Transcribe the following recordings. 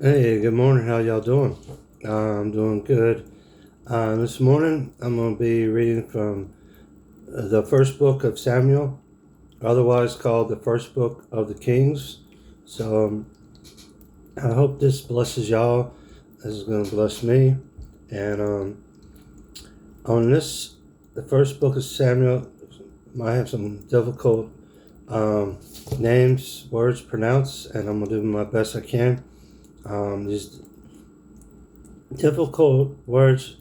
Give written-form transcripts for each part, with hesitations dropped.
Hey, good morning. How y'all doing? I'm doing good. This morning I'm going to be reading from the first book of Samuel, otherwise called the first book of the Kings. So I hope this blesses y'all. This is going to bless me. And on the first book of Samuel, might have some difficult names, words pronounced, and I'm going to do my best I can. These difficult words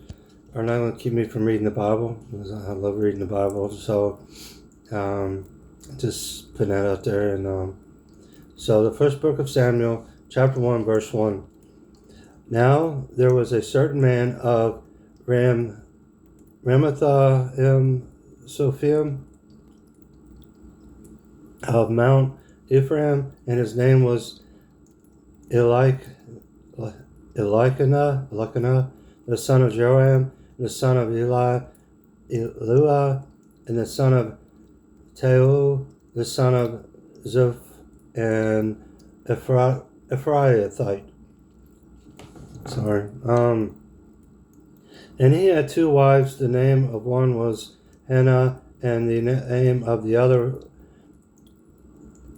are not going to keep me from reading the Bible, because I love reading the Bible. So just putting that out there. And so the first book of Samuel, chapter 1, verse 1. Now there was a certain man of Ramathaim Sophim of Mount Ephraim, and his name was Elkanah, the son of Joram, the son of Elua, and the son of Teu, the son of Zuph, and Ephrathite. And he had two wives. The name of one was Hannah, and the name of the other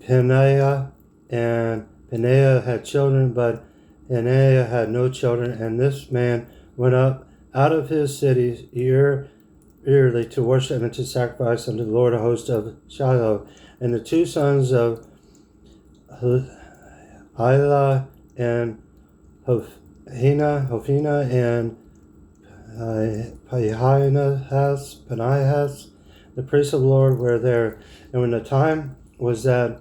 Peninnah. And Peninnah had children, but Hannah had no children. And this man went up out of his city yearly to worship and to sacrifice unto the Lord, a host of Shiloh. And the two sons of Elah and Hophina and Phinehas, the priests of the Lord, were there. And when the time was that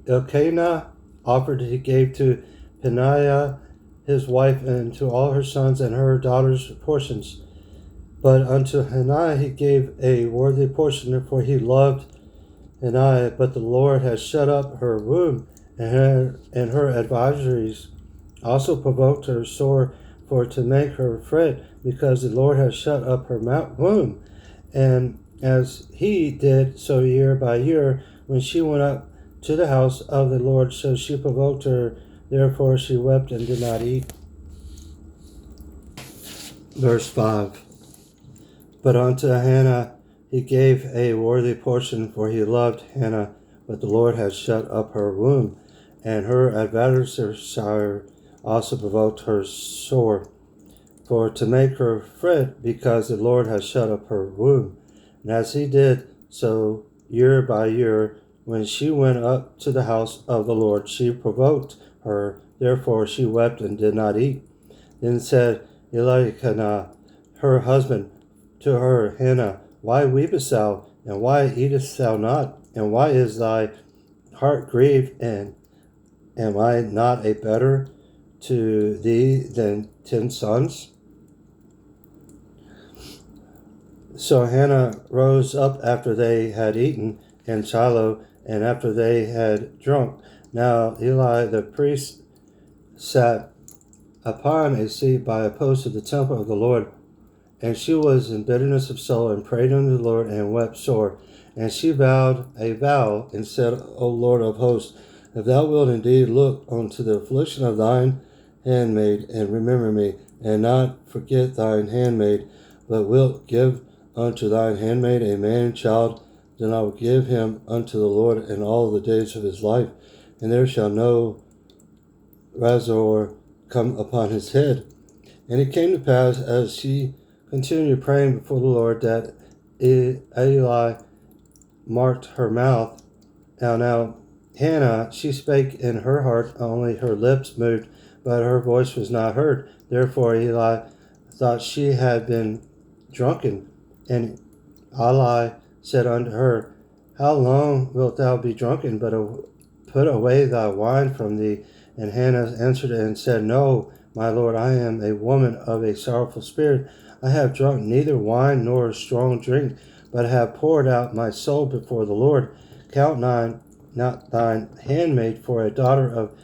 Elkanah offered, he gave to Peninnah his wife and to all her sons and her daughters portions. But unto Hannah he gave a worthy portion, for he loved Hannah. But the Lord has shut up her womb, and her adversaries also provoked her sore for to make her fret, because the Lord has shut up her womb. And as he did so year by year, when she went up to the house of the Lord, so she provoked her. Therefore she wept and did not eat. Verse 5. But unto Hannah he gave a worthy portion, for he loved Hannah. But the Lord has shut up her womb, and her adversaries also provoked her sore, for to make her fret, because the Lord has shut up her womb. And as he did so year by year, when she went up to the house of the Lord, she provoked her. Therefore she wept and did not eat. Then said Elkanah, her husband, to her, Hannah, why weepest thou, and why eatest thou not? And why is thy heart grieved? And am I not a better to thee than 10 sons? So Hannah rose up after they had eaten in Shiloh, and after they had drunk. Now Eli the priest sat upon a seat by a post of the temple of the Lord, and she was in bitterness of soul, and prayed unto the Lord, and wept sore. And she vowed a vow, and said, O Lord of hosts, if thou wilt indeed look unto the affliction of thine handmaid, and remember me, and not forget thine handmaid, but wilt give unto thine handmaid a man child, then I will give him unto the Lord in all the days of his life, and there shall no razor come upon his head. And it came to pass, as she continued praying before the Lord, that Eli marked her mouth. Now Hannah, she spake in her heart, only her lips moved, but her voice was not heard. Therefore Eli thought she had been drunken. And Eli said unto her, How long wilt thou be drunken? But put away thy wine from thee. And Hannah answered and said, No, my Lord, I am a woman of a sorrowful spirit. I have drunk neither wine nor strong drink, but have poured out my soul before the Lord. Count not thine handmaid for a daughter of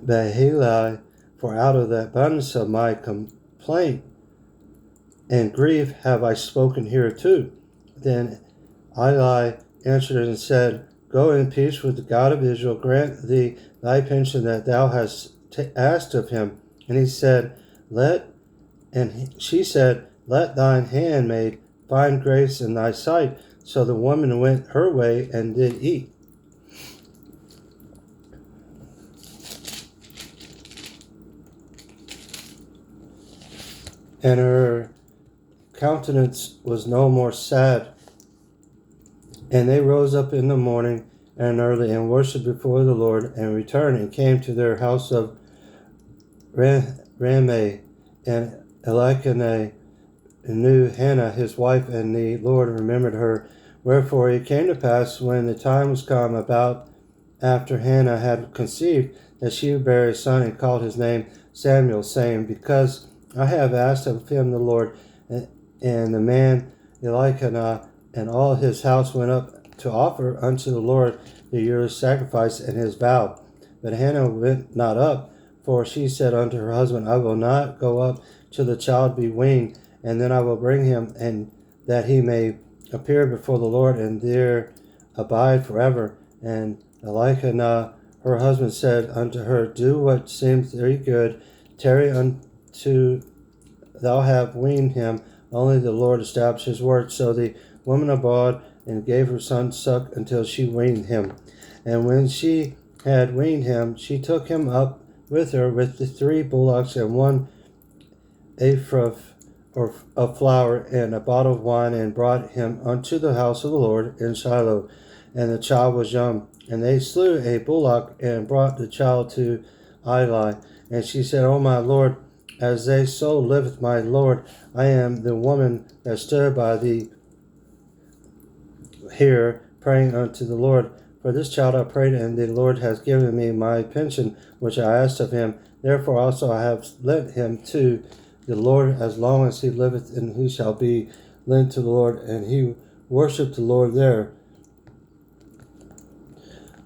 Bahalai, for out of the abundance of my complaint and grief have I spoken hereto. Then Eli answered and said, Go in peace with the God of Israel. Grant thee thy pension that thou hast asked of him. And he said, she said, Let thine handmaid find grace in thy sight. So the woman went her way and did eat. And her countenance was no more sad. And they rose up in the morning and early and worshipped before the Lord, and returned and came to their house of Ramah. And Elkanah knew Hannah his wife, and the Lord remembered her. Wherefore it came to pass, when the time was come about after Hannah had conceived, that she would bear a son, and called his name Samuel, saying, Because I have asked of him the Lord. And the man Elkanah and all his house went up to offer unto the Lord the year's sacrifice and his vow. But Hannah went not up, for she said unto her husband, I will not go up till the child be weaned, and then I will bring him, and that he may appear before the Lord, and there abide forever. And Elkanah her husband said unto her, Do what seems very good, tarry unto thou have weaned him, only the Lord established his word. So the woman abode and gave her son suck until she weaned him. And when she had weaned him, she took him up with her with the 3 bullocks and 1 ephah of flour and a bottle of wine, and brought him unto the house of the Lord in Shiloh. And the child was young. And they slew a bullock and brought the child to Eli. And she said, O my Lord, as thy soul liveth, my Lord, I am the woman that stood by thee here, praying unto the Lord. For this child I prayed, and the Lord has given me my pension, which I asked of him. Therefore also I have lent him to the Lord as long as he liveth, and he shall be lent to the Lord. And he worshipped the Lord there.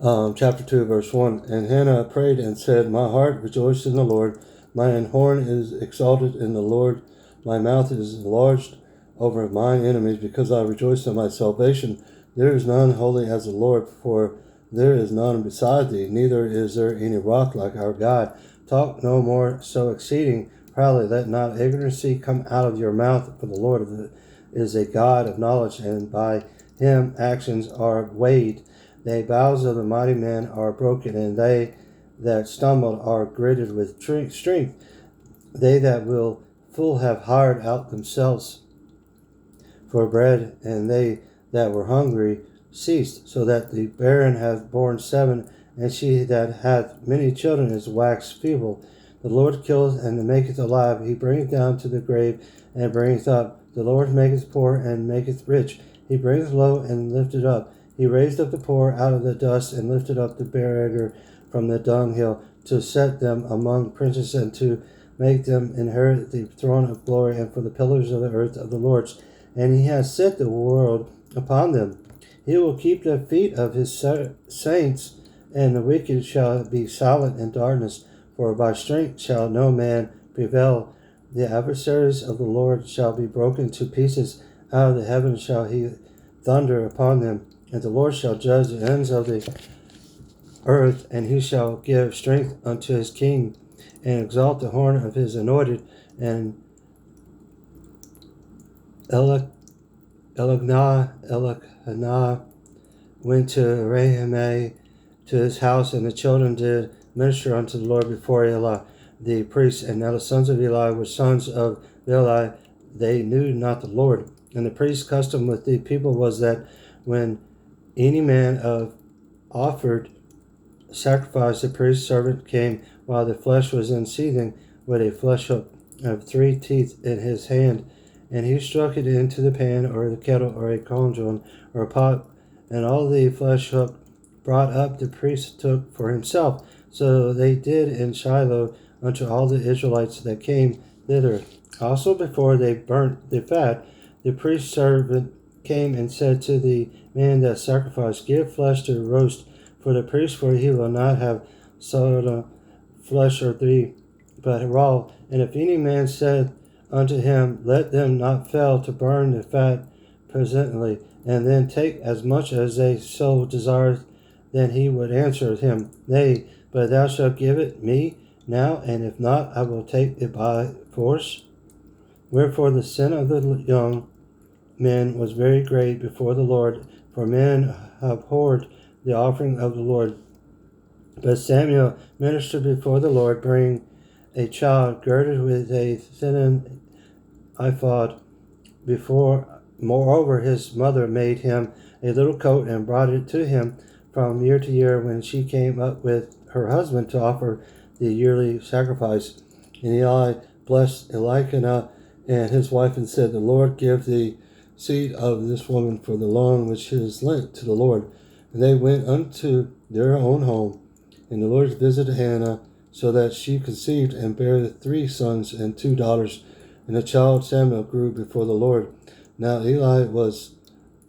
Chapter 2, verse 1. And Hannah prayed and said, My heart rejoiced in the Lord. Mine horn is exalted in the Lord. My mouth is enlarged over mine enemies, because I rejoice in my salvation. There is none holy as the Lord, for there is none beside thee, neither is there any rock like our God. Talk no more so exceeding proudly, let not ignorancy come out of your mouth, for the Lord is a God of knowledge, and by him actions are weighed. The bows of the mighty man are broken, and they that stumbled are girded with strength. They that will full have hired out themselves for bread, and they that were hungry ceased, so that the barren hath borne 7, and she that hath many children is waxed feeble. The Lord killeth and maketh alive. He bringeth down to the grave and bringeth up. The Lord maketh poor and maketh rich. He bringeth low and lifteth up. He raised up the poor out of the dust, and lifted up the beggar from the dunghill, to set them among princes, and to make them inherit the throne of glory, and for the pillars of the earth of the Lord's. And he has set the world upon them. He will keep the feet of his saints, and the wicked shall be silent in darkness, for by strength shall no man prevail. The adversaries of the Lord shall be broken to pieces. Out of the heavens shall he thunder upon them. And the Lord shall judge the ends of the earth, and he shall give strength unto his king, and exalt the horn of his anointed. And Elkanah went to Ramah to his house, and the children did minister unto the Lord before Eli the priest. And now the sons of Eli were sons of Eli. They knew not the Lord. And the priest's custom with the people was that when any man offered sacrifice, the priest's servant came while the flesh was in seething, with a flesh hook of 3 teeth in his hand, and he struck it into the pan or the kettle or a cauldron or a pot, and all the flesh hook brought up the priest took for himself. So they did in Shiloh unto all the Israelites that came thither. Also before they burnt the fat, the priest's servant came and said to the man that sacrificed, Give flesh to roast for the priest, for he will not have soda flesh or thee, but raw. And if any man said unto him, Let them not fail to burn the fat presently, and then take as much as they so desire then he would answer him, Nay, but thou shalt give it me now, and if not, I will take it by force. Wherefore the sin of the young men was very great before the Lord, for men abhorred the offering of the Lord. But Samuel ministered before the Lord, bringing a child girded with a thin ephod. Moreover, his mother made him a little coat and brought it to him from year to year when she came up with her husband to offer the yearly sacrifice. And Eli blessed Elkanah and his wife and said, The Lord give the seed of this woman for the loan which is lent to the Lord. And they went unto their own home. And the Lord visited Hannah, so that she conceived and bare 3 sons and 2 daughters. And the child Samuel grew before the Lord. Now Eli was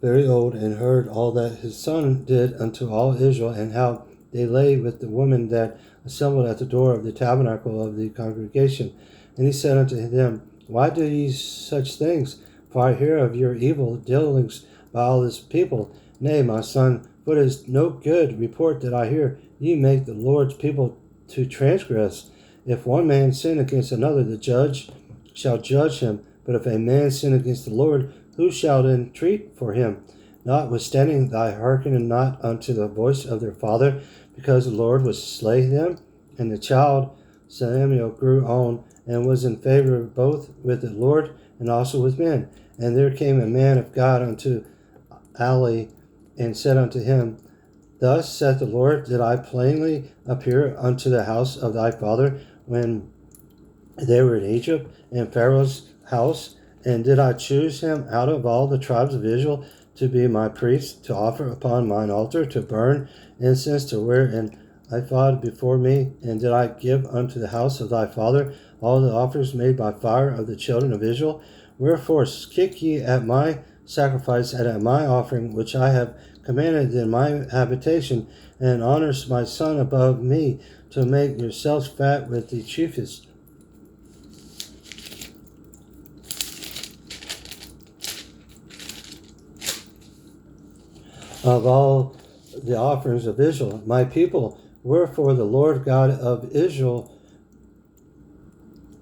very old, and heard all that his son did unto all Israel, and how they lay with the women that assembled at the door of the tabernacle of the congregation. And he said unto them, Why do ye such things? For I hear of your evil dealings by all this people. Nay, my son, for it is no good report that I hear. Ye make the Lord's people to transgress. If one man sin against another, the judge shall judge him. But if a man sin against the Lord, who shall entreat for him? Notwithstanding, thy hearken not unto the voice of their father, because the Lord would slay them. And the child Samuel grew on, and was in favor both with the Lord and also with men. And there came a man of God unto Eli, and said unto him, Thus saith the Lord, Did I plainly appear unto the house of thy father when they were in Egypt, in Pharaoh's house? And did I choose him out of all the tribes of Israel to be my priest, to offer upon mine altar, to burn incense, to wear an ephod before me? And did I give unto the house of thy father all the offerings made by fire of the children of Israel? Wherefore kick ye at my sacrifice and at my offering, which I have commanded in my habitation, and honors my son above me, to make yourselves fat with the chiefest. Of all the offerings of Israel, my people. Wherefore the Lord God of Israel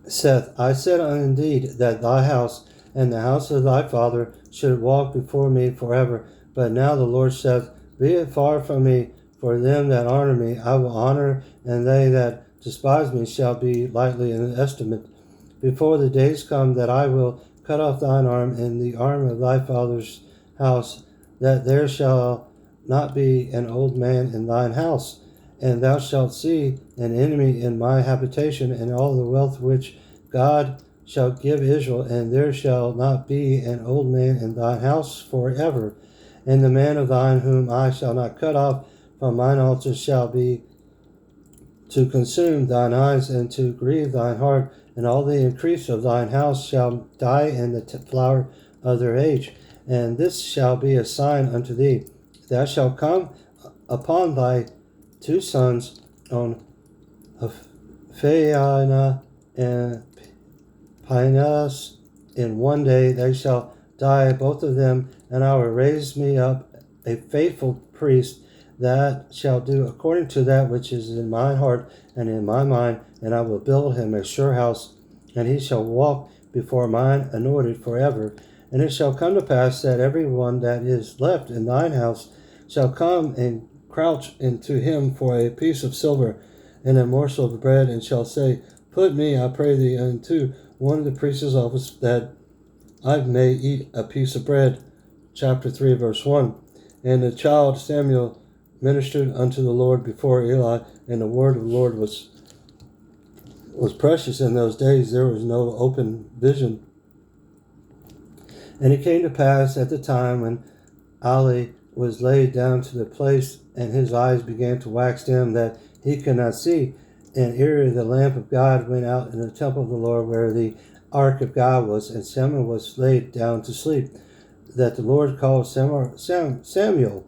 saith, I said indeed that thy house and the house of thy father should walk before me forever. But now the Lord saith, Be it far from me, for them that honor me I will honor, and they that despise me shall be lightly in estimate. Before the days come that I will cut off thine arm and the arm of thy father's house, that there shall not be an old man in thine house. And thou shalt see an enemy in my habitation, and all the wealth which God shall give Israel, and there shall not be an old man in thine house forever. And the man of thine whom I shall not cut off from mine altar shall be to consume thine eyes and to grieve thine heart, and all the increase of thine house shall die in the flower of their age. And this shall be a sign unto thee. Thou shalt come upon thy 2 sons, on Phaina and Phinehas, in one day they shall die, both of them, and I will raise me up a faithful priest that shall do according to that which is in my heart and in my mind, and I will build him a sure house, and he shall walk before mine anointed forever. And it shall come to pass that every one that is left in thine house shall come and crouch into him for a piece of silver and a morsel of bread, and shall say, Put me, I pray thee, into one of the priest's office, that I may eat a piece of bread. Chapter 3, verse 1. And the child Samuel ministered unto the Lord before Eli, and the word of the Lord was precious in those days. There was no open vision. And it came to pass at the time when Eli was laid down to the place, and his eyes began to wax dim, that he could not see. And ere the lamp of God went out in the temple of the Lord, where the ark of God was, and Samuel was laid down to sleep, that the Lord called Samuel.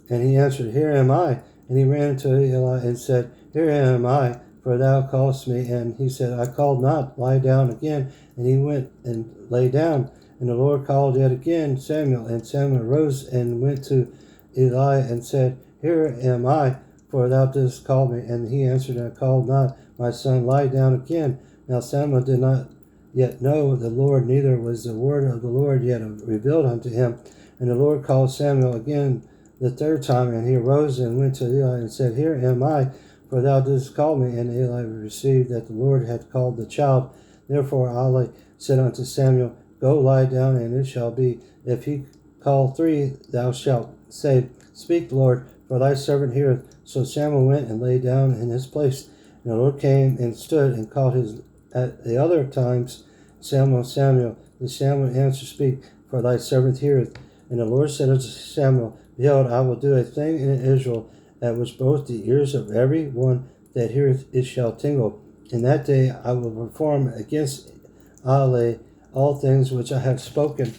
And he answered, Here am I. And he ran to Eli and said, Here am I, for thou callest me. And he said, I called not, lie down again. And he went and lay down. And the Lord called yet again Samuel. And Samuel rose and went to Eli and said, Here am I, for thou didst call me. And he answered and called not, My son, lie down again. Now Samuel did not yet know the Lord, neither was the word of the Lord yet revealed unto him. And the Lord called Samuel again the third time, and he arose and went to Eli and said, Here am I, for thou didst call me. And Eli received that the Lord had called the child. Therefore Eli said unto Samuel, Go lie down, and it shall be, if he call three, thou shalt say, Speak, Lord, for thy servant heareth. So Samuel went and lay down in his place. And the Lord came and stood and called his at the other times, Samuel, Samuel. And Samuel answered, Speak, for thy servant heareth. And the Lord said unto Samuel, Behold, I will do a thing in Israel, at which both the ears of every one that heareth it shall tingle. In that day I will perform against Eli all things which I have spoken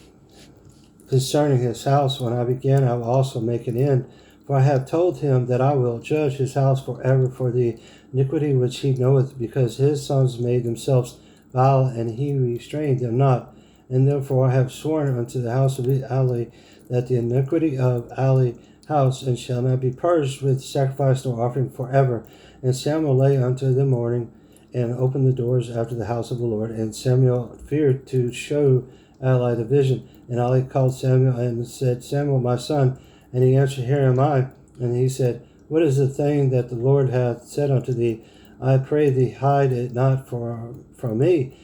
concerning his house. When I began, I will also make an end. For I have told him that I will judge his house forever for the iniquity which he knoweth, because his sons made themselves vile, and he restrained them not. And therefore I have sworn unto the house of Eli that the iniquity of Eli's house and shall not be purged with sacrifice nor offering forever. And Samuel lay unto the morning, and opened the doors after the house of the Lord. And Samuel feared to show Eli the vision. And Eli called Samuel and said, Samuel, my son. And he answered, Here am I. And he said, What is the thing that the Lord hath said unto thee? I pray thee, hide it not from me.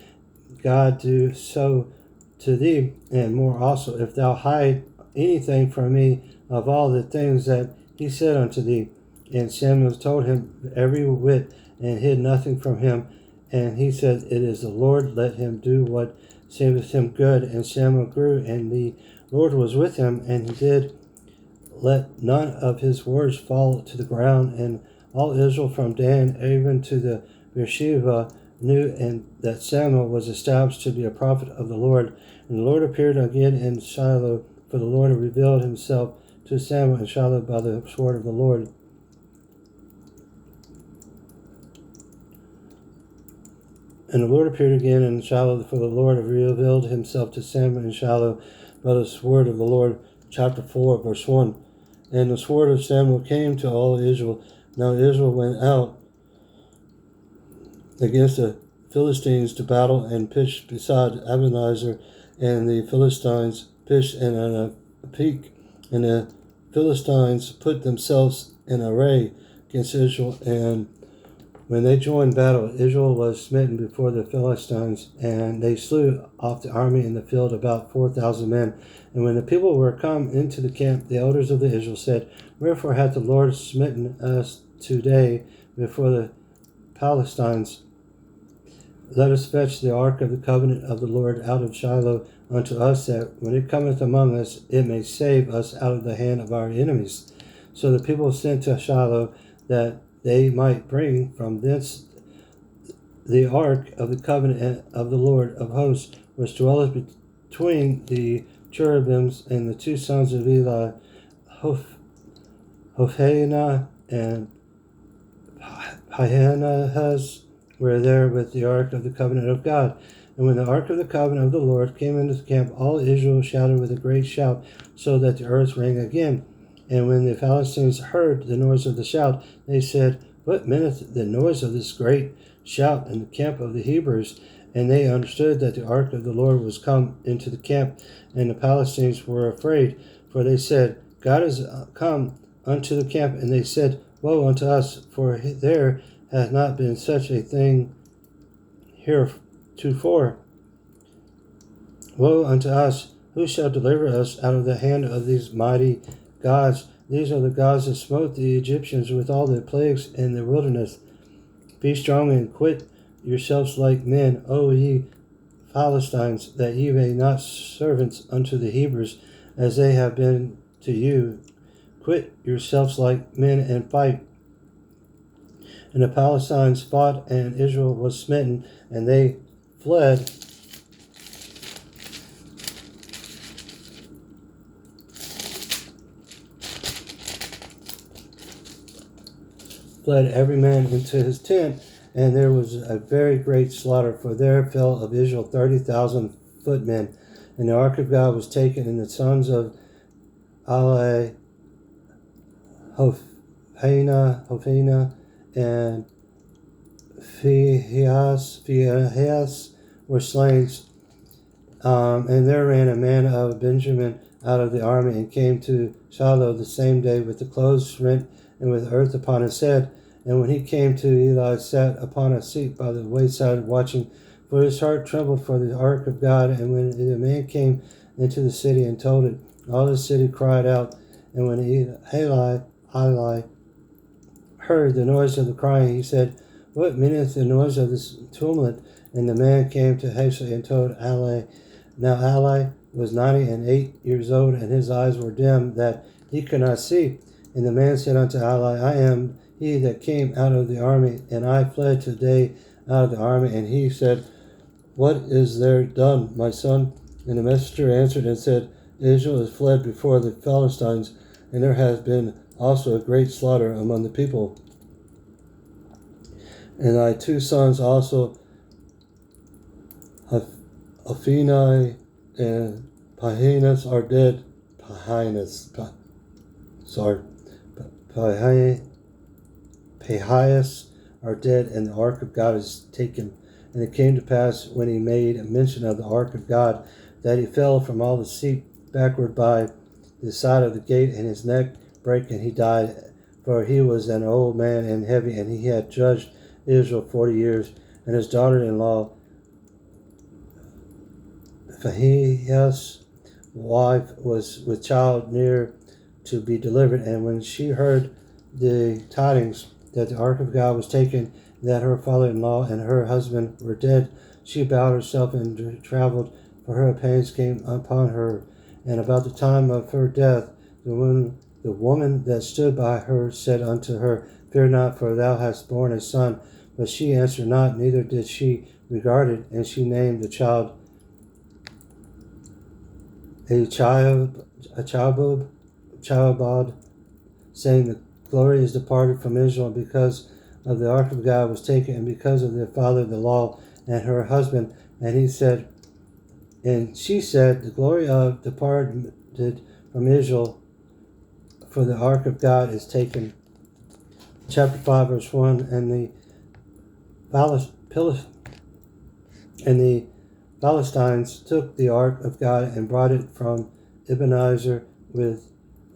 God do so to thee, and more also, if thou hide anything from me of all the things that he said unto thee. And Samuel told him every whit, and hid nothing from him. And he said, It is the Lord, let him do what seemeth him good. And Samuel grew, and the Lord was with him, and he did let none of his words fall to the ground. And all Israel from Dan even to the Beersheba knew and that Samuel was established to be a prophet of the Lord. And the Lord appeared again in Shiloh, for the Lord revealed himself to Samuel in Shiloh by the sword of the Lord. And the Lord appeared again in Shiloh, for the Lord revealed himself to Samuel in Shiloh by the sword of the Lord. Chapter 4, verse 1. And the sword of Samuel came to all Israel. Now Israel went out against the Philistines to battle, and pitched beside Ebenezer, and the Philistines pitched in a peak. And the Philistines put themselves in array against Israel, and when they joined battle, Israel was smitten before the Philistines, and they slew off the army in the field about 4,000 men. And when the people were come into the camp, the elders of the Israel said, Wherefore hath the Lord smitten us today before the Philistines? Let us fetch the ark of the covenant of the Lord out of Shiloh unto us, that when it cometh among us, it may save us out of the hand of our enemies. So the people sent to Shiloh, that they might bring from thence the ark of the covenant of the Lord of hosts, which dwelleth between the cherubims. And the two sons of Eli, Hophni and Phinehas, were there with the ark of the covenant of God. And when the ark of the covenant of the Lord came into the camp, all Israel shouted with a great shout, so that the earth rang again. And when the Philistines heard the noise of the shout, they said, What meaneth the noise of this great shout in the camp of the Hebrews? And they understood that the ark of the Lord was come into the camp. And the Philistines were afraid, for they said, God is come unto the camp. And they said, Woe unto us, for there hath not been such a thing heretofore. Woe unto us, who shall deliver us out of the hand of these mighty gods? These are the gods that smote the Egyptians with all the plagues in the wilderness. Be strong and quit yourselves like men, O ye Philistines, that ye be not servants unto the Hebrews, as they have been to you. Quit yourselves like men and fight. And the Philistines fought, and Israel was smitten, and they fled. Fled every man into his tent, and there was a very great slaughter, for there fell of Israel 30,000 footmen. And the ark of God was taken, and the sons of Eli, Hophina, and Phinehas were slain. And there ran a man of Benjamin out of the army and came to Shiloh the same day with the clothes rent and with earth upon his head. And when he came to Eli, sat upon a seat by the wayside watching, for his heart trembled for the ark of God. And when the man came into the city and told it, all the city cried out. And when Eli heard the noise of the crying, he said, what meaneth the noise of this tumult? And the man came to Hushai and told Eli. Now Eli was 98 years old, and his eyes were dim, that he could not see. And the man said unto Eli, I am he that came out of the army, and I fled today out of the army. And he said, what is there done, my son? And the messenger answered and said, Israel is fled before the Philistines, and there has been also a great slaughter among the people. And thy two sons also, Hophni and Phinehas, are dead. Phinehas are dead, and the ark of God is taken. And it came to pass, when he made a mention of the ark of God, that he fell from all the seat backward by the side of the gate, and his neck brake, and he died. For he was an old man and heavy, and he had judged Israel 40 years. And his daughter-in-law, Phinehas' wife, was with child near to be delivered. And when she heard the tidings that the ark of God was taken, that her father-in-law and her husband were dead, she bowed herself and traveled, for her pains came upon her. And about the time of her death, the woman that stood by her said unto her, fear not, for thou hast borne a son. But she answered not, neither did she regard it. And she named the child Chabad, saying, the glory is departed from Israel, because of the ark of God was taken, and because of their father-in-law and her husband. And she said, the glory of departed from Israel, for the ark of God is taken. Chapter 5, verse 1, and the Philistines took the ark of God and brought it from Ebenezer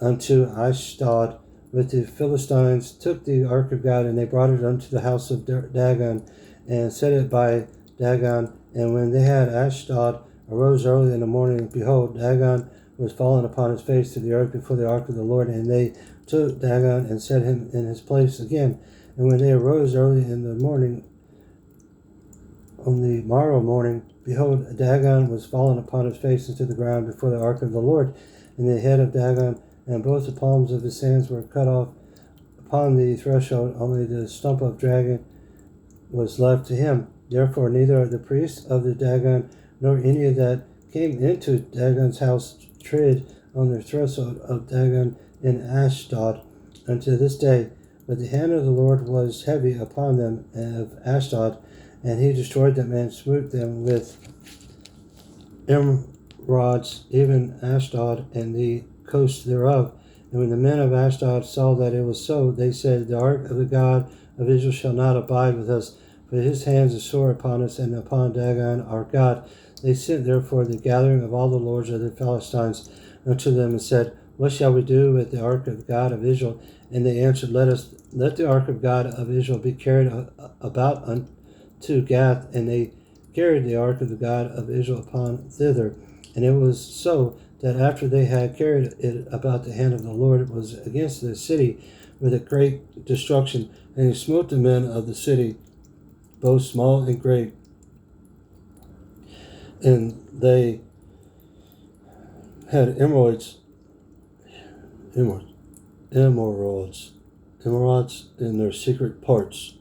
unto Ashdod. But the Philistines took the ark of God, and they brought it unto the house of Dagon, and set it by Dagon. And when they had Ashdod arose early in the morning, and behold, Dagon was fallen upon his face to the earth before the ark of the Lord. And they took Dagon and set him in his place again. And when they arose early in the morning, on the morrow morning, behold, Dagon was fallen upon his face into the ground before the ark of the Lord. And the head of Dagon and both the palms of his hands were cut off upon the threshold. Only the stump of Dagon was left to him. Therefore neither the priests of the Dagon nor any that came into Dagon's house tread on the threshold of Dagon in Ashdod unto this day. But the hand of the Lord was heavy upon them of Ashdod, and he destroyed them and smote them with emerods, even Ashdod and the coast thereof. And when the men of Ashdod saw that it was so, they said, the ark of the God of Israel shall not abide with us, for his hands are sore upon us and upon Dagon our God. They sent therefore the gathering of all the lords of the Philistines unto them, and said, what shall we do with the ark of the God of Israel? And they answered, let the ark of God of Israel be carried about unto Gath. And they carried the ark of the God of Israel upon thither. And it was so, that after they had carried it about, the hand of the Lord was against the city with a great destruction, and he smote the men of the city, both small and great. And they had emerods in their secret parts.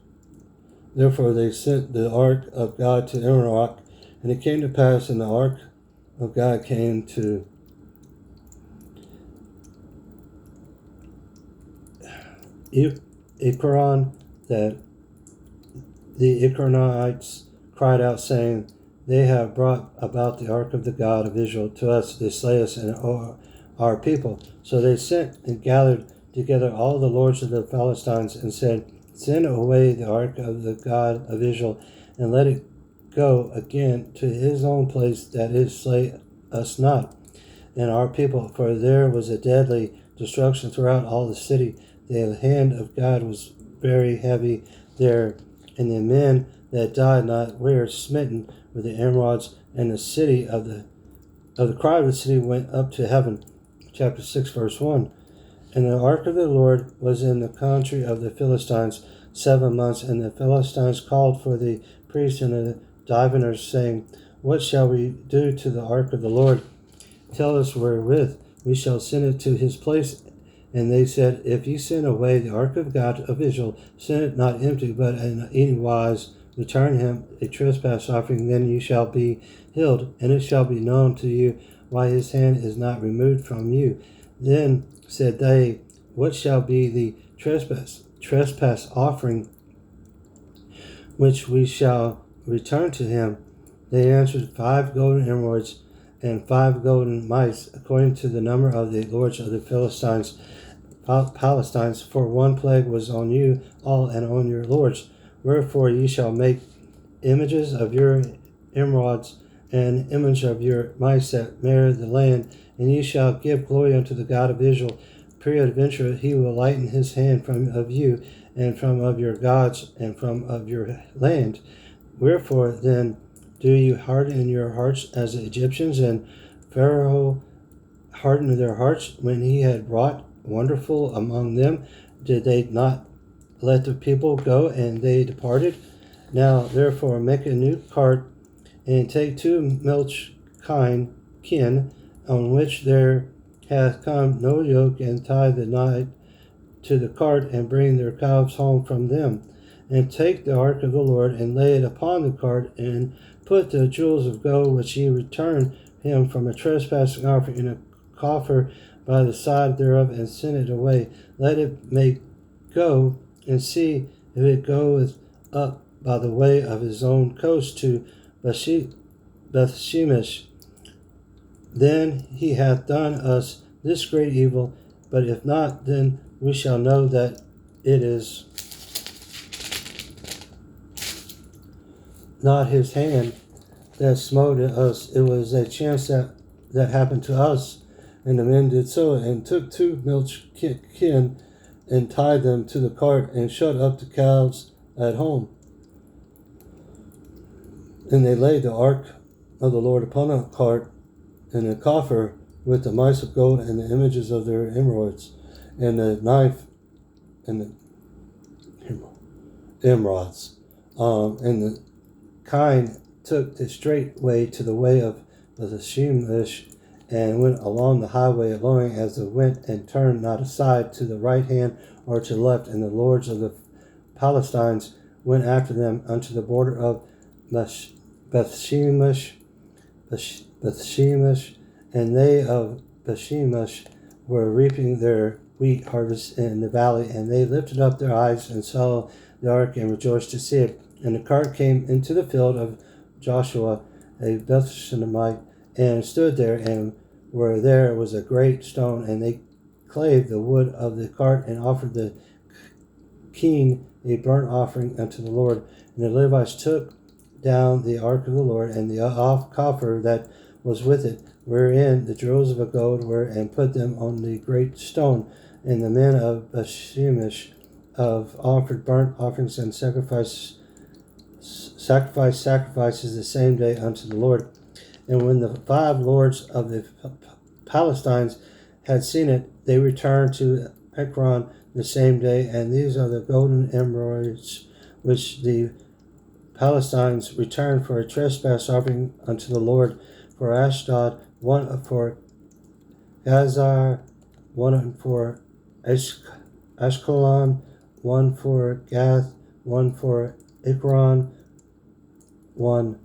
Therefore they sent the ark of God to Emerach, and it came to pass, and the ark of God came to Ekron, that the Ekronites cried out, saying, they have brought about the ark of the God of Israel to us, to slay us and our people. So they sent and gathered together all the lords of the Philistines and said, Send away the ark of the God of Israel, and let it go again to his own place, that it slay us not and our people, for there was a deadly destruction throughout all the city. The hand of God was very heavy there, and the men that died not were smitten with the emerods, and the city of the cry of the city went up to heaven. Chapter 6, verse 1. And the ark of the Lord was in the country of the Philistines 7 months, and the Philistines called for the priests and the diviners, saying, What shall we do to the ark of the Lord? Tell us wherewith we shall send it to his place. And they said, If ye send away the ark of God of Israel, send it not empty, but in any wise return him a trespass offering, then ye shall be healed, and it shall be known to you why his hand is not removed from you. Then said they, What shall be the trespass offering which we shall return to him? They answered, 5 golden emerods and 5 golden mice, according to the number of the lords of the Philistines, for one plague was on you all and on your lords. Wherefore ye shall make images of your emerods and image of your mice that marry the land, and ye shall give glory unto the God of Israel. Peradventure he will lighten his hand from of you, and from of your gods, and from of your land. Wherefore then do you harden your hearts as the Egyptians, and Pharaoh hardened their hearts when he had wrought wonderful among them? Did they not let the people go, and they departed? Now therefore make a new cart, and take 2 milch kine, on which there hath come no yoke, and tie the night to the cart, and bring their calves home from them. And take the ark of the Lord, and lay it upon the cart, and put the jewels of gold which ye return him from a trespassing offering in a coffer by the side thereof, and send it away. Let it make go, and see if it goeth up by the way of his own coast to Bethshemesh. Then he hath done us this great evil, but if not, then we shall know that it is not his hand that smote us. It was a chance that happened to us. And the men did so, and took 2 milch kine, and tied them to the cart, and shut up the calves at home. And they laid the ark of the Lord upon a cart, and a coffer with the mice of gold, and the images of their emerods, and the knife, and the emerods. And the kine took the straight way to the way of Bethshemesh, and went along the highway alone as it went, and turned not aside to the right hand or to the left. And the lords of the Palestines went after them unto the border of Bethshemesh, and they of Bethshemesh were reaping their wheat harvest in the valley, and they lifted up their eyes and saw the ark, and rejoiced to see it. And the cart came into the field of Joshua, a Bethshemite, and stood there, and where there was a great stone, and they clave the wood of the cart, and offered the king a burnt offering unto the Lord. And the Levites took down the ark of the Lord, and the coffer that was with it, wherein the jewels of gold were, and put them on the great stone. And the men of Bethshemesh offered burnt offerings and sacrifices the same day unto the Lord. And when the 5 lords of the Palestines had seen it, they returned to Ekron the same day. And these are the golden emerods which the Palestines returned for a trespass offering unto the Lord: for Ashdod, 1 for Gaza, 1 for Ashkelon, 1 for Gath, 1 for Ekron, 1.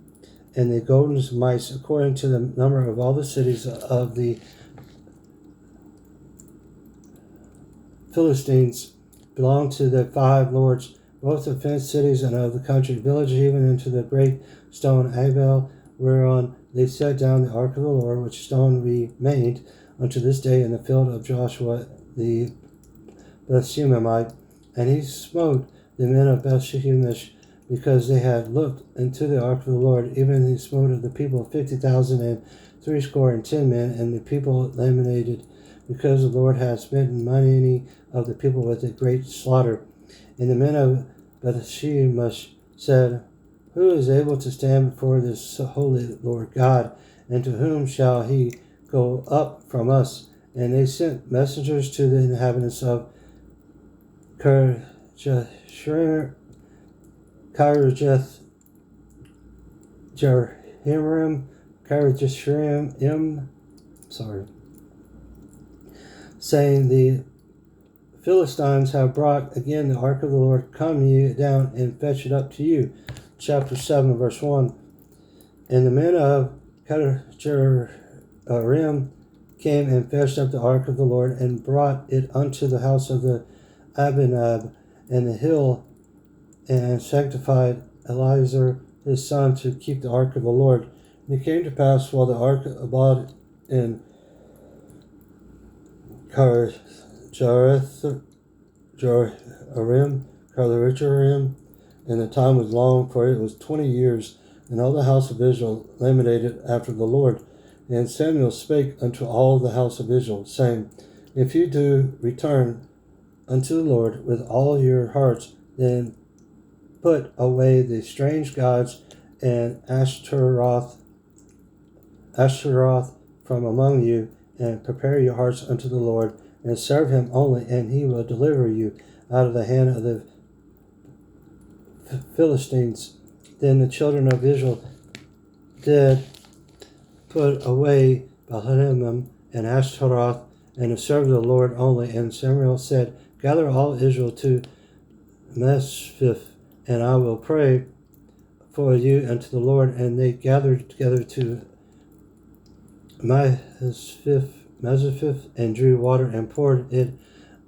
And the golden mice, according to the number of all the cities of the Philistines, belonged to the 5 lords, both the fenced cities and of the country villages, even into the great stone Abel, whereon they set down the ark of the Lord, which stone remained unto this day in the field of Joshua the Bethshemite, and he smote the men of Bethshemesh, because they had looked into the ark of the Lord. Even he smote of the people 50,000 and 70 men, and the people lamented, because the Lord had smitten many of the people with a great slaughter. And the men of Bethshemesh said, Who is able to stand before this holy Lord God, and to whom shall he go up from us? And they sent messengers to the inhabitants of Kirjath Jehoram, saying, The Philistines have brought again the ark of the Lord. Come ye down and fetch it up to you. Chapter 7, verse 1. And the men of Jehoram came and fetched up the ark of the Lord, and brought it unto the house of the Abinab and the hill, and sanctified Eleazar his son to keep the ark of the Lord. And it came to pass, while the ark abode in Jehoram, and the time was long, for it was 20 years, and all the house of Israel lamented after the Lord. And Samuel spake unto all the house of Israel, saying, If you do return unto the Lord with all your hearts, then put away the strange gods and Ashtaroth from among you, and prepare your hearts unto the Lord, and serve him only, and he will deliver you out of the hand of the Philistines. Then the children of Israel did put away Baalim and Ashtaroth, and to serve the Lord only. And Samuel said, Gather all Israel to Mesphith, and I will pray for you unto the Lord. And they gathered together to Mesphith, and drew water, and poured it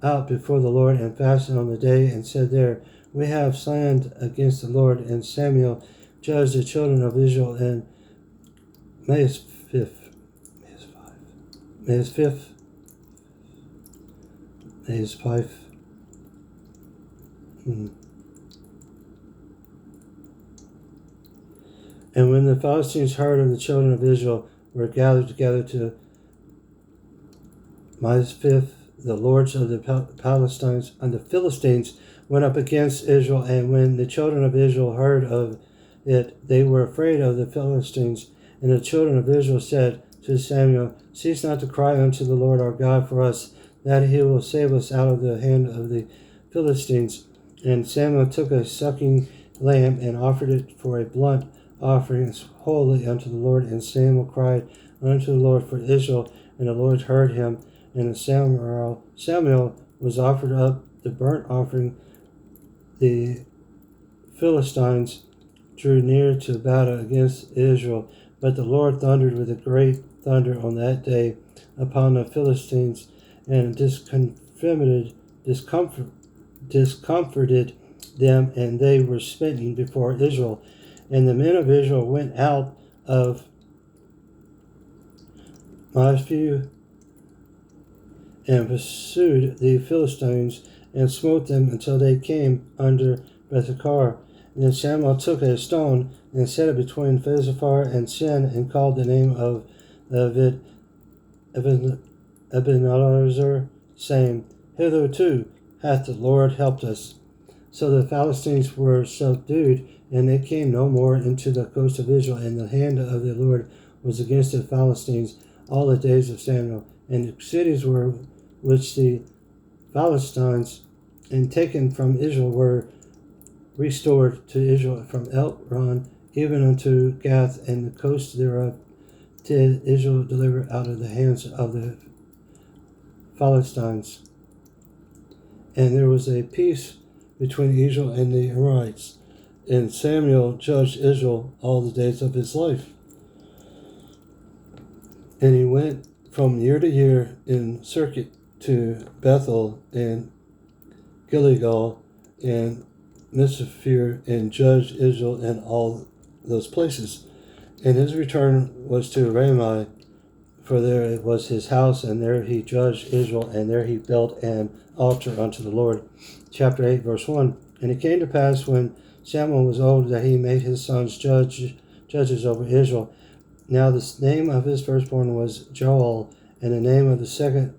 out before the Lord, and fasted on the day, and said there, We have sinned against the Lord. And Samuel judged the children of Israel in Mesphith. And when the Philistines heard of the children of Israel were gathered together to Mesphith, the lords of the Palestines and the Philistines went up against Israel. And when the children of Israel heard of it, they were afraid of the Philistines. And the children of Israel said to Samuel, Cease not to cry unto the Lord our God for us, that he will save us out of the hand of the Philistines. And Samuel took a sucking lamb and offered it for a blunt offering wholly unto the Lord. And Samuel cried unto the Lord for Israel, and the Lord heard him. And Samuel was offered up the burnt offering. The Philistines drew near to battle against Israel, but the Lord thundered with a great thunder on that day upon the Philistines, and discomfited them, and they were smitten before Israel. And the men of Israel went out of Mesphith and pursued the Philistines, and smote them until they came under Bethkar. And then Samuel took a stone and set it between Phasephar and Sin, and called the name of it Ebenezer, saying, Hitherto hath the Lord helped us. So the Philistines were subdued, and they came no more into the coast of Israel, and the hand of the Lord was against the Philistines all the days of Samuel. And the cities were which the Philistines and taken from Israel were restored to Israel, from Elron even unto Gath, and the coast thereof did Israel deliver out of the hands of the Philistines. And there was a peace between Israel and the Amorites, and Samuel judged Israel all the days of his life. And he went from year to year in circuit to Bethel and Gilgal and Mizpah, and judged Israel in all those places. And his return was to Ramah, for there was his house, and there he judged Israel, and there he built an altar unto the Lord. Chapter 8, verse 1. And it came to pass when Samuel was old that he made his sons judges over Israel. Now the name of his firstborn was Joel, and the name of the second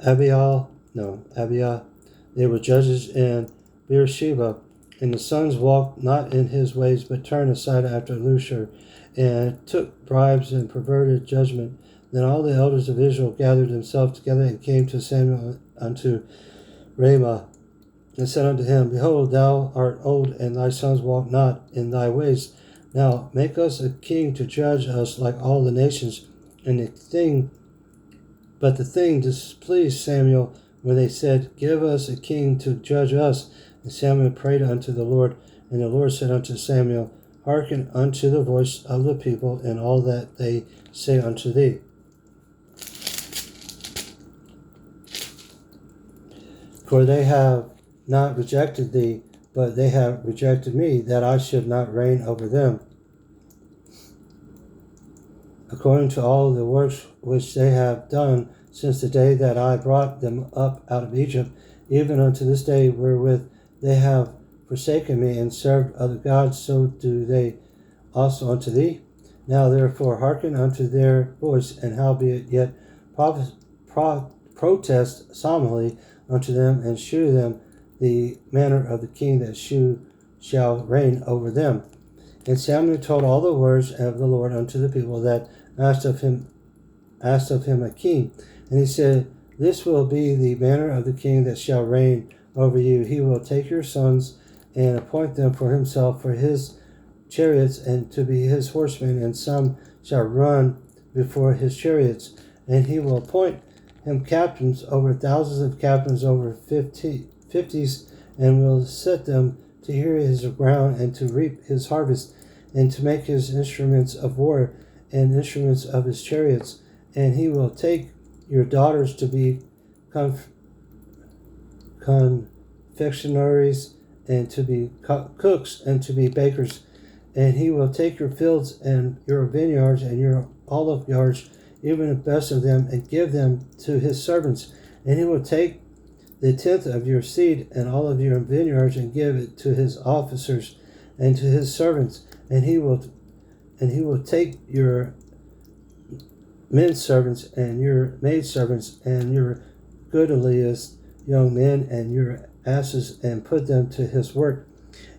Abiah. They were judges in Beersheba. And the sons walked not in his ways, but turned aside after Lusher, and took bribes and perverted judgment. Then all the elders of Israel gathered themselves together and came to Samuel unto Ramah, and said unto him, Behold, thou art old, and thy sons walk not in thy ways. Now make us a king to judge us like all the nations. But the thing displeased Samuel when they said, Give us a king to judge us. And Samuel prayed unto the Lord, and the Lord said unto Samuel, Hearken unto the voice of the people, and all that they say unto thee. For they have not rejected thee, but they have rejected me, that I should not reign over them. According to all the works which they have done since the day that I brought them up out of Egypt, even unto this day wherewith they have forsaken me and served other gods, so do they also unto thee. Now therefore hearken unto their voice, and howbeit yet protest solemnly unto them, and shew them the manner of the king that shall reign over them. And Samuel told all the words of the Lord unto the people that asked of him a king. And he said, This will be the manner of the king that shall reign over you. He will take your sons and appoint them for himself for his chariots and to be his horsemen, and some shall run before his chariots. And he will appoint him captains over thousands of captains over fifties, and will set them to hear his ground and to reap his harvest, and to make his instruments of war and instruments of his chariots. And he will take your daughters to be confectionaries, and to be cooks, and to be bakers. And he will take your fields and your vineyards and your olive yards, even the best of them, and give them to his servants. And he will take the tenth of your seed and all of your vineyards, and give it to his officers and to his servants. And he will take your men servants and your maid servants and your goodliest young men and your asses, and put them to his work.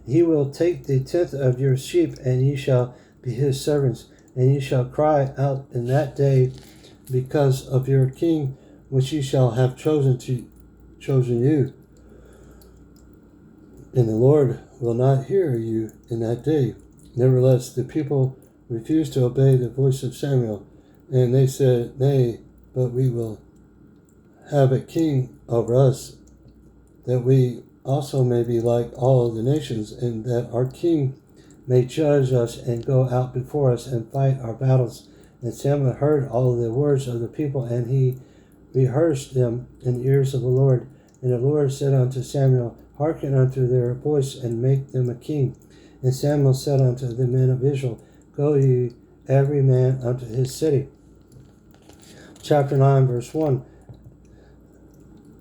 He will take the tenth of your sheep, and ye shall be his servants. And ye shall cry out in that day because of your king, which ye shall have chosen you. And the Lord will not hear you in that day. Nevertheless, the people refused to obey the voice of Samuel, and they said, Nay, but we will have a king over us, that we also may be like all the nations, and that our king may judge us and go out before us and fight our battles. And Samuel heard all the words of the people, and he rehearsed them in the ears of the Lord. And the Lord said unto Samuel, Hearken unto their voice, and make them a king. And Samuel said unto the men of Israel, Go ye every man unto his city. Chapter 9, verse 1.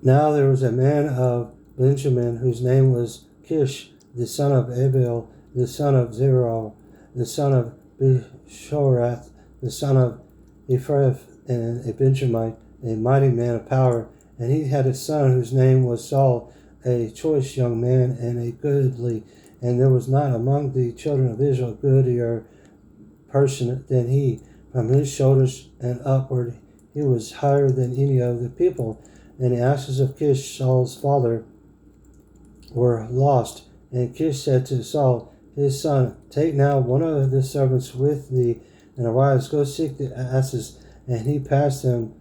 Now there was a man of Benjamin, whose name was Kish, the son of Abiel, the son of Zerah, the son of Bishorath, the son of Ephraim, and a Benjamite, a mighty man of power. And he had a son whose name was Saul, a choice young man and a goodly. And there was not among the children of Israel a goodlier person than he. From his shoulders and upward he was higher than any of the people. And the asses of Kish, Saul's father, were lost. And Kish said to Saul, his son, Take now one of the servants with thee, and arise, go seek the asses. And he passed through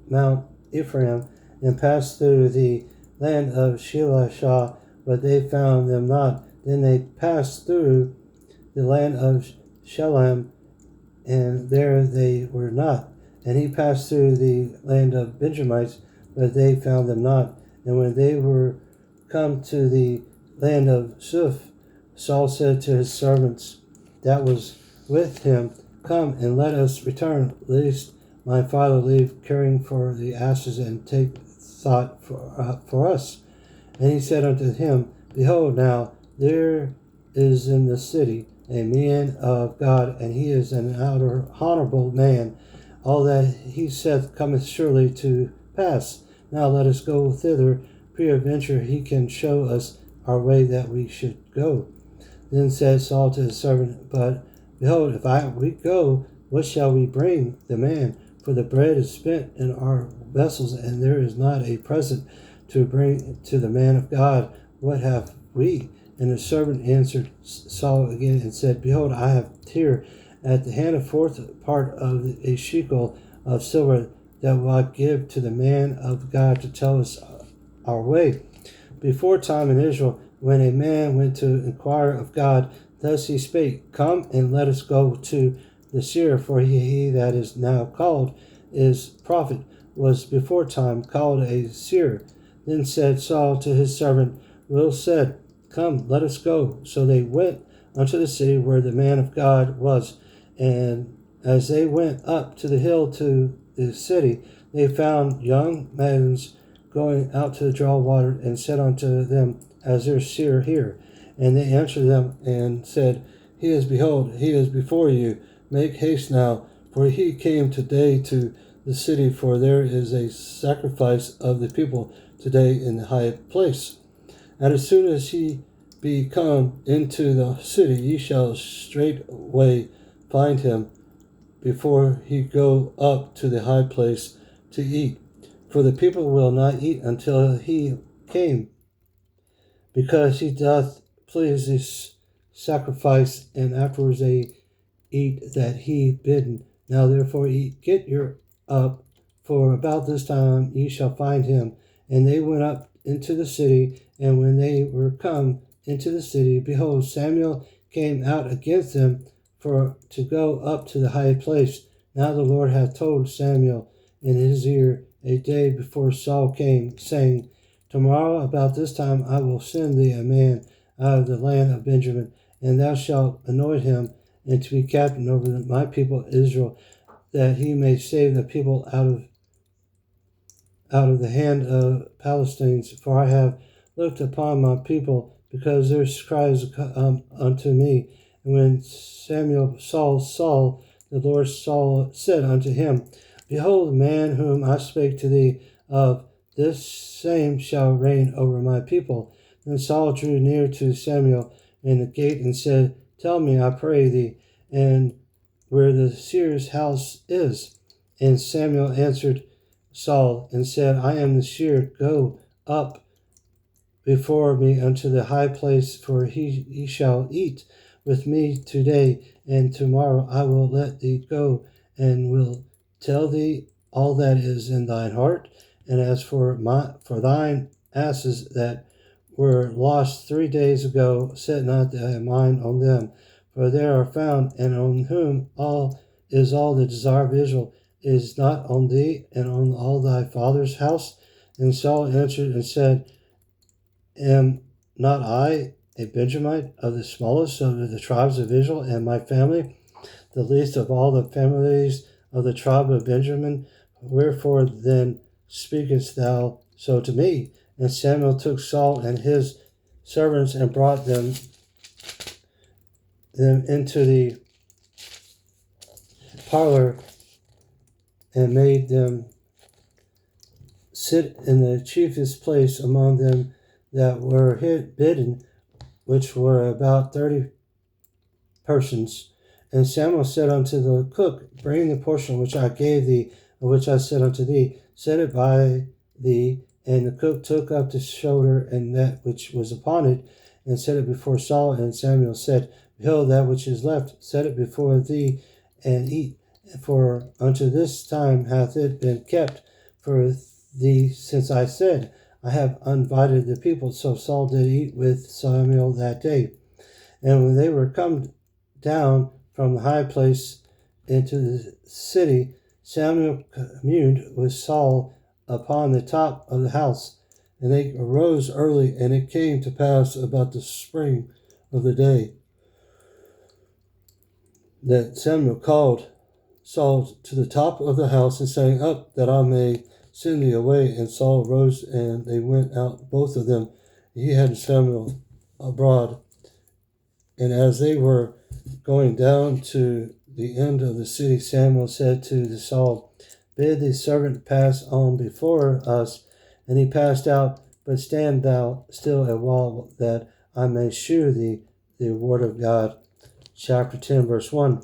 Mount Ephraim, and passed through the land of Shelishah, but they found them not. Then they passed through the land of Shalem, and there they were not. And he passed through the land of Benjamites, but they found them not. And when they were come to the land of Zuph, Saul said to his servants that was with him, Come and let us return, lest my father leave caring for the asses and take thought for us. And he said unto him, Behold, now there is in the city a man of God, and he is an honorable man. All that he saith cometh surely to pass. Now let us go thither. Peradventure he can show us our way that we should go. Then said Saul to his servant, But behold, if we go, what shall we bring the man? For the bread is spent in our vessels, and there is not a present to bring to the man of God. What have we? And the servant answered Saul again and said, Behold, I have here at the hand a fourth part of a shekel of silver that will I give to the man of God to tell us our way. Before time in Israel, when a man went to inquire of God, thus he spake, Come and let us go to the seer, for he that is now called is prophet, was before time called a seer. Then said Saul to his servant, Will said, Come, let us go. So they went unto the city where the man of God was. And as they went up to the hill to the city, they found young maidens going out to draw water, and said unto them, As their seer here. And they answered them and said, He is, behold, he is before you. Make haste now, for he came today to the city, for there is a sacrifice of the people today in the high place. And as soon as he be come into the city, ye shall straightway find him before he go up to the high place to eat. For the people will not eat until he came, because he doth please his sacrifice, and afterwards they eat that he bidden. Now therefore eat, get your up, for about this time ye shall find him. And they went up into the city, and when they were come into the city, behold, Samuel came out against them for to go up to the high place. Now the Lord hath told Samuel in his ear a day before Saul came, saying, Tomorrow about this time I will send thee a man out of the land of Benjamin, and thou shalt anoint him and to be captain over my people Israel, that he may save the people out of the hand of Palestinians. For I have looked upon my people, because their cries come unto me. And when Samuel saw Saul, the Lord said unto him, Behold, the man whom I spake to thee of, this same shall reign over my people. Then Saul drew near to Samuel in the gate and said, Tell me, I pray thee, and where the seer's house is. And Samuel answered Saul and said, I am the seer. Go up before me unto the high place, for he shall eat with me today, and tomorrow I will let thee go, and will tell thee all that is in thine heart. And as for thine asses that were lost 3 days ago, set not thy mind on them, for they are found, and on whom all the desire of Israel is not on thee and on all thy father's house. And Saul answered and said, Am not I a Benjamite of the smallest of the tribes of Israel, and my family the least of all the families of the tribe of Benjamin? Wherefore then speakest thou so to me? And Samuel took Saul and his servants and brought them into the parlor and made them sit in the chiefest place among them that were bidden, which were about 30 persons. And Samuel said unto the cook, Bring the portion which I gave thee, of which I said unto thee, set it by thee. And the cook took up the shoulder and that which was upon it, and set it before Saul. And Samuel said, Behold, that which is left, set it before thee, and eat. For unto this time hath it been kept for thee, since I said, I have uninvited the people. So Saul did eat with Samuel that day. And when they were come down from the high place into the city, Samuel communed with Saul upon the top of the house. And they arose early, and it came to pass about the spring of the day that Samuel called Saul to the top of the house and saying, "Up, that I may send thee away." And Saul rose, and they went out, both of them, he had Samuel abroad. And as they were going down to the end of the city, Samuel said to Saul, "Bid the servant pass on before us." And he passed out, "But stand thou still a while, that I may shew thee the word of God." Chapter 10, verse 1.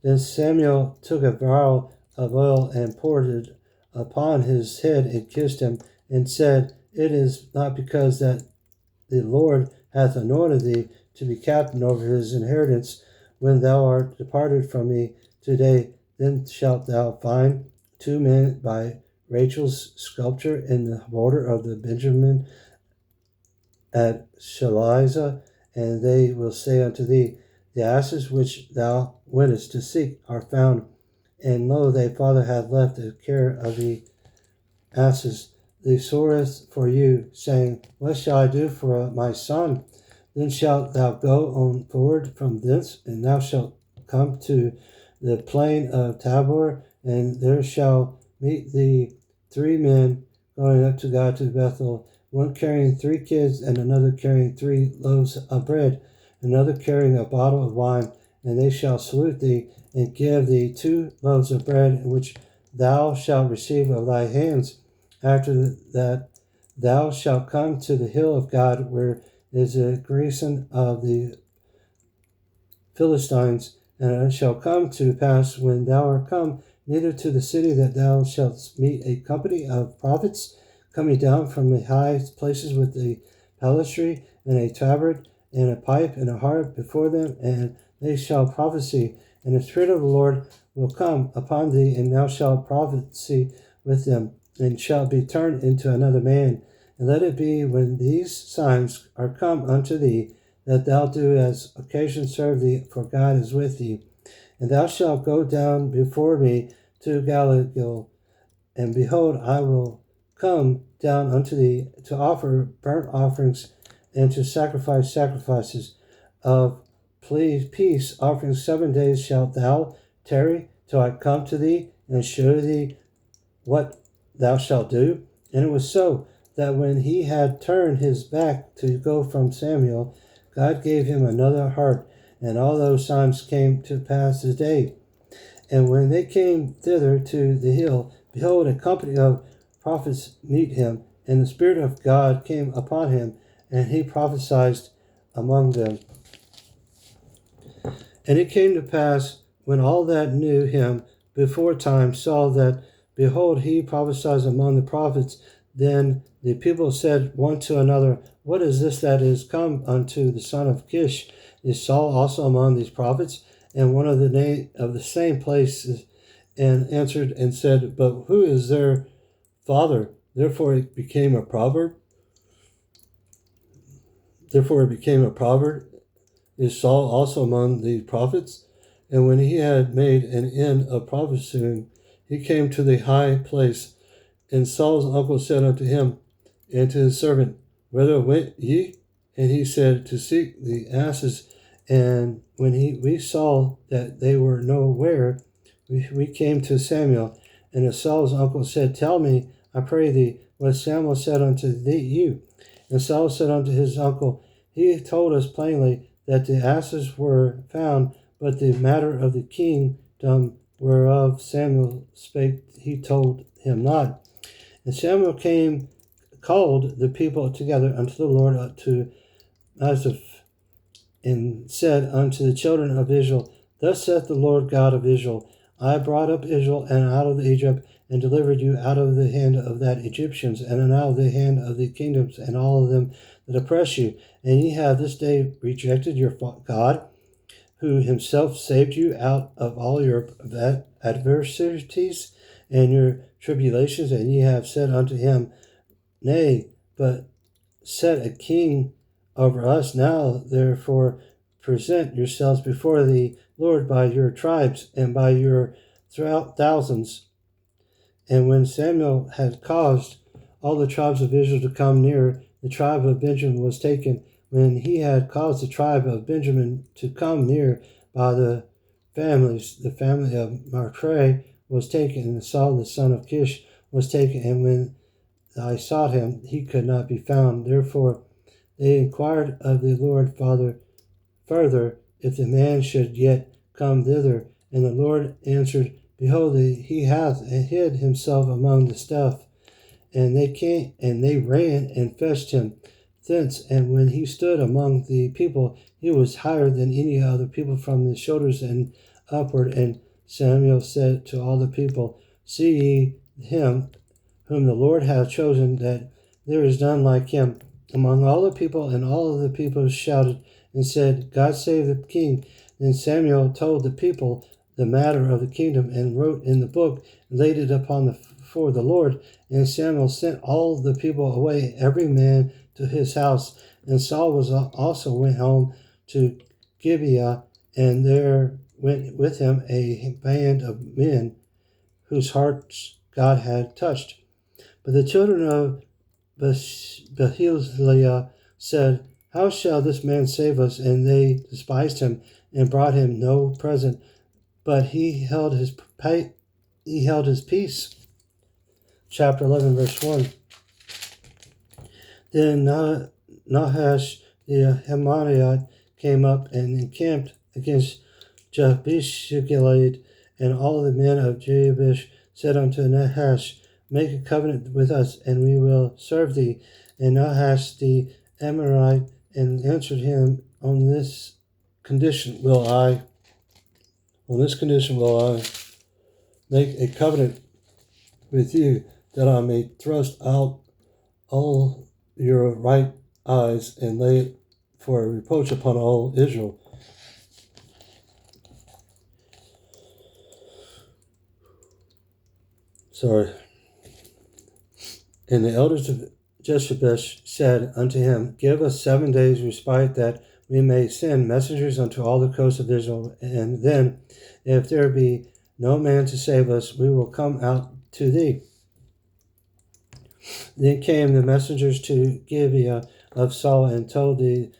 Then Samuel took a vial of oil and poured it upon his head and kissed him, and said, "It is not because that the Lord hath anointed thee to be captain over his inheritance, when thou art departed from me today, then shalt thou find 2 men by Rachel's sculpture in the border of the Benjamin at Shalizah, and they will say unto thee, The asses which thou wentest to seek are found, and lo, thy father hath left the care of the asses. They sorroweth for you, saying, What shall I do for my son? Then shalt thou go on forward from thence, and thou shalt come to the plain of Tabor, and there shall meet thee 3 men going up to God to Bethel, one carrying 3 kids, and another carrying 3 loaves of bread, another carrying a bottle of wine, and they shall salute thee, and give thee 2 loaves of bread, which thou shalt receive of thy hands. After that thou shalt come to the hill of God, where is a garrison of the Philistines, and it shall come to pass, when thou art come neither to the city, that thou shalt meet a company of prophets coming down from the high places with a psaltery and a tabret and a pipe and a harp before them, and they shall prophesy. And the Spirit of the Lord will come upon thee, and thou shalt prophesy with them, and shalt be turned into another man. And let it be, when these signs are come unto thee, that thou do as occasion serve thee, for God is with thee. And thou shalt go down before me to Gilgal, and behold, I will come down unto thee to offer burnt offerings, and to sacrifice sacrifices of peace offerings. 7 days shalt thou tarry till I come to thee, and show thee what thou shalt do. And it was so, that when he had turned his back to go from Samuel, God gave him another heart, and all those signs came to pass this day. And when they came thither to the hill, behold, a company of prophets meet him, and the Spirit of God came upon him, and he prophesied among them. And it came to pass, when all that knew him before time saw that, behold, he prophesied among the prophets, then the people said one to another, What is this that is come unto the son of Kish? Is Saul also among these prophets? And one of the name of the same place and answered and said, But who is their father? Therefore it became a proverb. Is Saul also among the prophets? And when he had made an end of prophesying, he came to the high place. And Saul's uncle said unto him and to his servant, Whither went ye? And he said, To seek the asses. And when we saw that they were nowhere, we came to Samuel. And Saul's uncle said, Tell me, I pray thee, what Samuel said unto you. And Saul said unto his uncle, He told us plainly that the asses were found, but the matter of the kingdom whereof Samuel spake, he told him not. And Samuel called the people together unto the Lord to Nazareth, and said unto the children of Israel, Thus saith the Lord God of Israel, I brought up Israel and out of Egypt, and delivered you out of the hand of that Egyptians, and out of the hand of the kingdoms, and all of them that oppress you. And ye have this day rejected your God, who himself saved you out of all your adversities and your tribulations, and ye have said unto him, Nay, but set a king over us. Now therefore present yourselves before the Lord by your tribes and by your thousands. And when Samuel had caused all the tribes of Israel to come near, the tribe of Benjamin was taken. When he had caused the tribe of Benjamin to come near by the families. The family of Martre was taken, and Saul the son of Kish was taken, and when I sought him, he could not be found. Therefore they inquired of the Lord further if the man should yet come thither. And the Lord answered, Behold, he hath hid himself among the stuff. And they came, and they ran and fetched him thence. And when he stood among the people, he was higher than any other people from the shoulders and upward. And Samuel said to all the people, See ye him whom the Lord hath chosen, that there is none like him among all the people. And all of the people shouted and said, God save the king. Then Samuel told the people the matter of the kingdom, and wrote in the book, and laid it before the Lord. And Samuel sent all the people away, every man to his house. And Saul also went home to Gibeah, and there went with him a band of men whose hearts God had touched. But the children of Behilah said, How shall this man save us? And they despised him and brought him no present. But he held his peace. Chapter 11, verse 1. Then Nahash the Hamanite came up and encamped against Jabesh Gilead, and all the men of Jabesh said unto Nahash, Make a covenant with us, and we will serve thee. And Nahash the Amorite answered him, On this condition will I make a covenant with you, that I may thrust out all your right eyes, and lay it for a reproach upon all Israel. And the elders of Jeshebesh said unto him, Give us 7 days respite, that we may send messengers unto all the coasts of Israel, and then, if there be no man to save us, we will come out to thee. Then came the messengers to Gibeah of Saul, and told the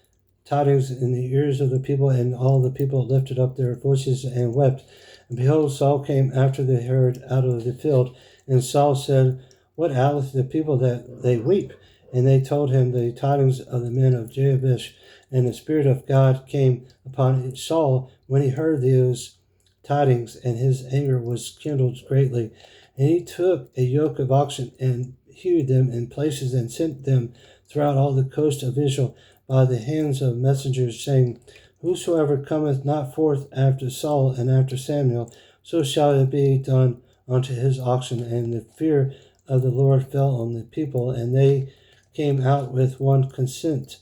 tidings in the ears of the people, and all the people lifted up their voices and wept. And behold, Saul came after the herd out of the field, and Saul said, What aileth the people that they weep? And they told him the tidings of the men of Jabesh. And the Spirit of God came upon Saul when he heard those tidings, and his anger was kindled greatly. And he took a yoke of oxen, and hewed them in places, and sent them throughout all the coast of Israel by the hands of messengers, saying, Whosoever cometh not forth after Saul and after Samuel, so shall it be done unto his oxen. And the fear of the Lord fell on the people, and they came out with one consent.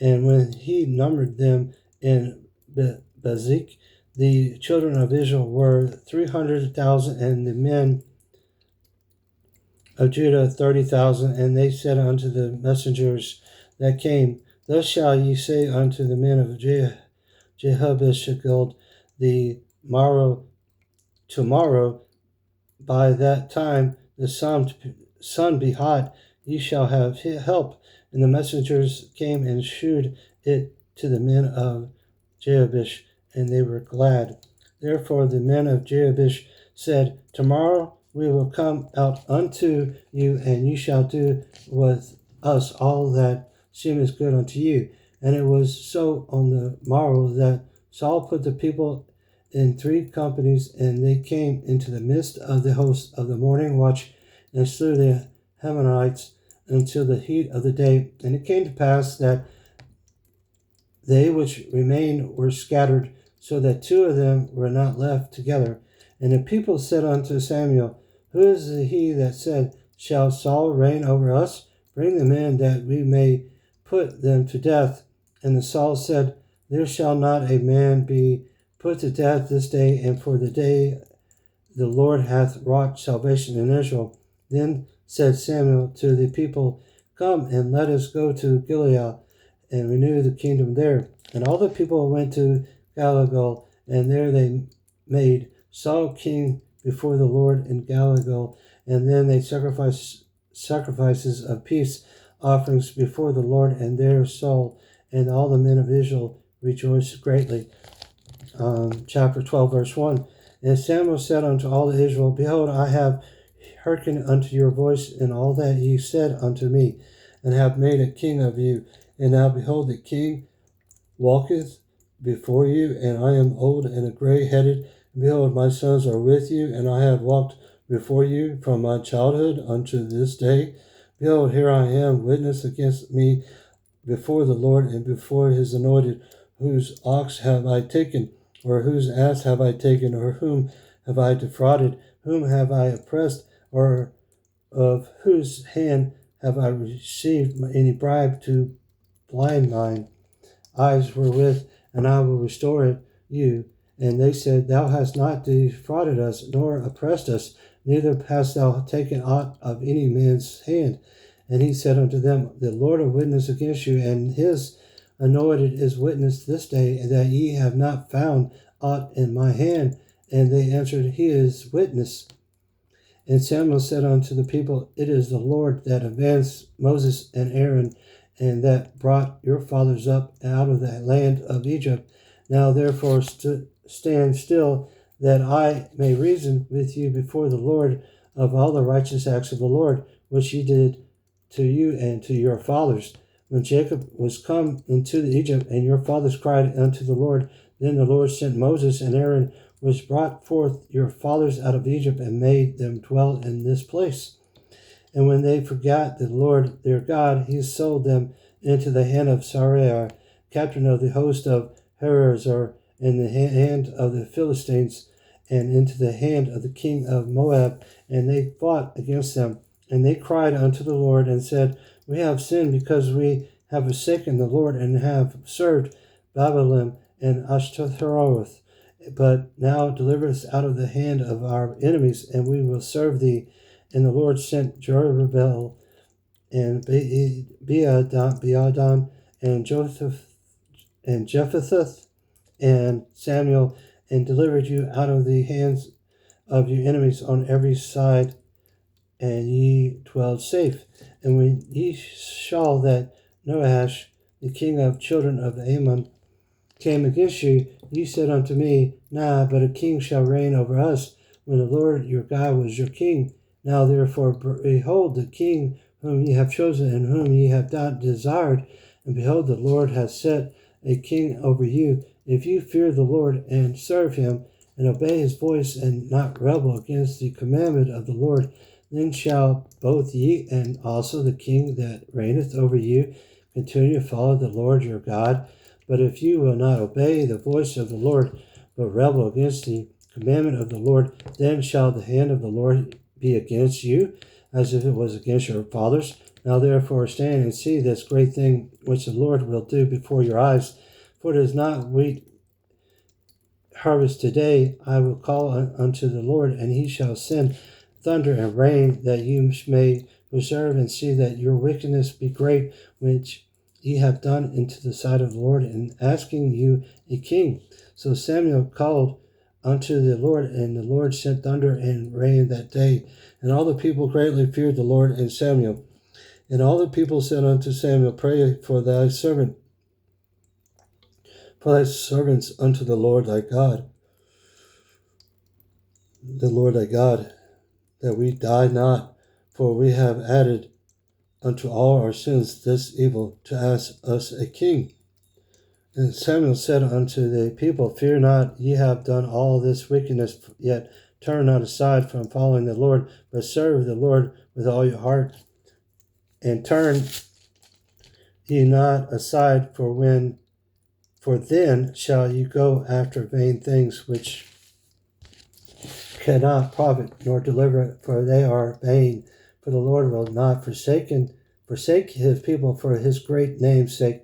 And when he numbered them in Bezek, the children of Israel were 300,000, and the men of Judah 30,000. And they said unto the messengers that came, Thus shall ye say unto the men of Jehubbeshgild, the morrow, tomorrow, by that time the sun be hot, ye shall have help. And the messengers came and shewed it to the men of Jabesh, and they were glad. Therefore the men of Jabesh said, Tomorrow we will come out unto you, and you shall do with us all that seemeth good unto you. And it was so on the morrow that Saul put the people in 3 companies, and they came into the midst of the host of the morning watch, and slew the Hammonites until the heat of the day. And it came to pass that they which remained were scattered, so that 2 of them were not left together. And the people said unto Samuel, Who is he that said, Shall Saul reign over us? Bring them in, that we may put them to death. And the Saul said, There shall not a man be put to death this day, and for the day the Lord hath wrought salvation in Israel. Then said Samuel to the people, Come, and let us go to Gilead, and renew the kingdom there. And all the people went to Gilgal, and there they made Saul king before the Lord in Gilgal. And then they sacrificed sacrifices of peace offerings before the Lord, and there Saul and all the men of Israel rejoiced greatly. chapter 12, verse 1. And Samuel said unto all Israel, Behold, I have hearkened unto your voice in all that ye said unto me, and have made a king of you. And now behold, the king walketh before you, and I am old and grey-headed. Behold, my sons are with you, and I have walked before you from my childhood unto this day. Behold, here I am, witness against me before the Lord and before his anointed. Whose ox have I taken, or whose ass have I taken, or whom have I defrauded? Whom have I oppressed, or of whose hand have I received any bribe to blind mine eyes wherewith, and I will restore it you? And they said, Thou hast not defrauded us, nor oppressed us, neither hast thou taken aught of any man's hand. And he said unto them, The Lord is witness against you, and his anointed is witness this day, that ye have not found aught in my hand. And they answered, He is witness. And Samuel said unto the people, It is the Lord that advanced Moses and Aaron, and that brought your fathers up out of the land of Egypt. Now therefore stand still, that I may reason with you before the Lord of all the righteous acts of the Lord, which he did to you and to your fathers. When Jacob was come into Egypt, and your fathers cried unto the Lord, then the Lord sent Moses and Aaron, which brought forth your fathers out of Egypt, and made them dwell in this place. And when they forgot the Lord their God, he sold them into the hand of Sarai, captain of the host of Harazor, in the hand of the Philistines, and into the hand of the king of Moab. And they fought against them. And they cried unto the Lord, and said, We have sinned, because we have forsaken the Lord, and have served Babylon and Ashtaroth. But now deliver us out of the hand of our enemies, and we will serve thee. And the Lord sent Jerubbaal and Beadon and Jephthah and Samuel, and delivered you out of the hands of your enemies on every side, and ye dwelled safe. And when ye saw that Nahash, the king of children of Ammon, came against you, ye said unto me, Nah, but a king shall reign over us, when the Lord your God was your king. Now therefore, behold, the king whom ye have chosen, and whom ye have not desired, and behold, the Lord hath set a king over you. If you fear the Lord, and serve him, and obey his voice, and not rebel against the commandment of the Lord, then shall both ye and also the king that reigneth over you continue to follow the Lord your God. But if you will not obey the voice of the Lord, but rebel against the commandment of the Lord, then shall the hand of the Lord be against you, as if it was against your fathers. Now therefore stand and see this great thing which the Lord will do before your eyes. For it is not wheat harvest today. I will call unto the Lord, and he shall send thunder and rain, that you may preserve and see that your wickedness be great, which ye have done into the sight of the Lord, in asking you a king. So Samuel called unto the Lord, and the Lord sent thunder and rain that day. And all the people greatly feared the Lord and Samuel. And all the people said unto Samuel, Pray for thy servants unto the Lord thy God, that we die not, for we have added unto all our sins this evil, to ask us a king. And Samuel said unto the people, Fear not, ye have done all this wickedness, yet turn not aside from following the Lord, but serve the Lord with all your heart, and turn ye not aside, for then shall you go after vain things which cannot profit nor deliver, for they are vain. For the Lord will not forsake his people for his great name's sake,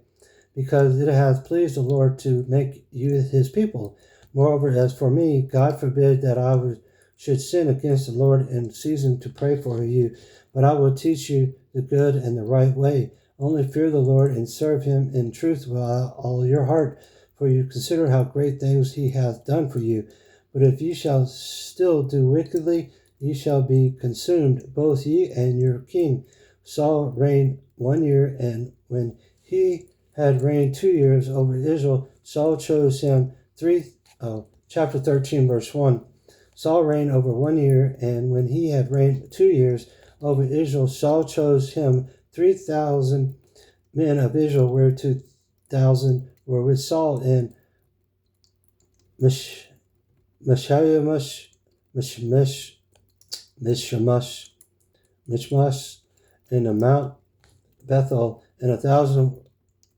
because it hath pleased the Lord to make you his people. Moreover, as for me, God forbid that I should sin against the Lord in season to pray for you, but I will teach you the good and the right way. Only fear the Lord and serve him in truth with all your heart, for you consider how great things he hath done for you. But if ye shall still do wickedly, ye shall be consumed, both ye and your king. Saul reigned 1 year, and when he had reigned 2 years over Israel, Saul chose him chapter 13, verse 1. Saul reigned over 1 year, and when he had reigned 2 years over Israel, Saul chose him 3,000 men of Israel, where 2,000 were with Saul, and Mishmash in the Mount Bethel, and 1,000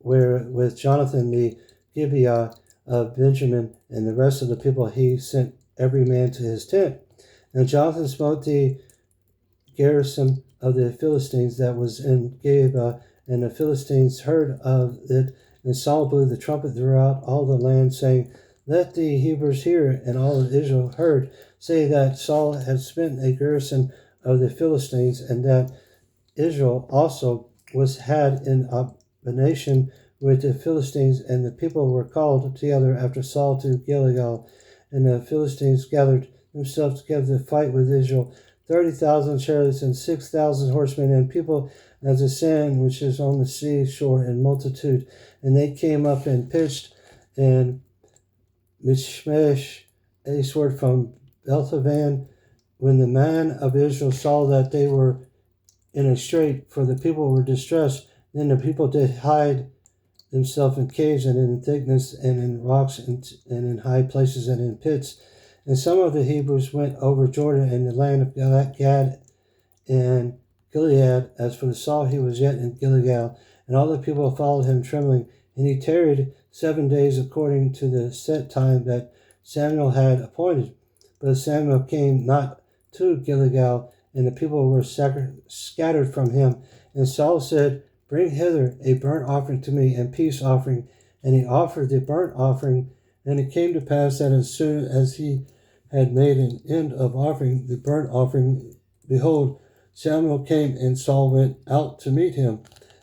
were with Jonathan the Gibeah of Benjamin, and the rest of the people he sent every man to his tent. And Jonathan smote the garrison of the Philistines that was in Gibeah, and the Philistines heard of it, and Saul blew the trumpet throughout all the land, saying, Let the Hebrews hear. And all of Israel heard, say that Saul had smitten a garrison of the Philistines, and that Israel also had in abomination with the Philistines. And the people were called together after Saul to Gilgal, and the Philistines gathered themselves together to fight with Israel, 30,000 chariots and 6,000 horsemen, and people as the sand which is on the sea shore in multitude. And they came up and pitched in Michmash eastward from Bethavan. When the man of Israel saw that they were in a strait, for the people were distressed, then the people did hide themselves in caves and in thickness and in rocks and in high places and in pits. And some of the Hebrews went over Jordan in the land of Gad and Gilead. As for Saul, he was yet in Gilgal, and all the people followed him trembling. And he tarried 7 days according to the set time that Samuel had appointed. But Samuel came not to Gilgal, and the people were scattered from him. And Saul said, Bring hither a burnt offering to me, and peace offering. And he offered the burnt offering. And it came to pass that as soon as he had made an end of offering the burnt offering, behold, Samuel came, and Saul went out to meet him,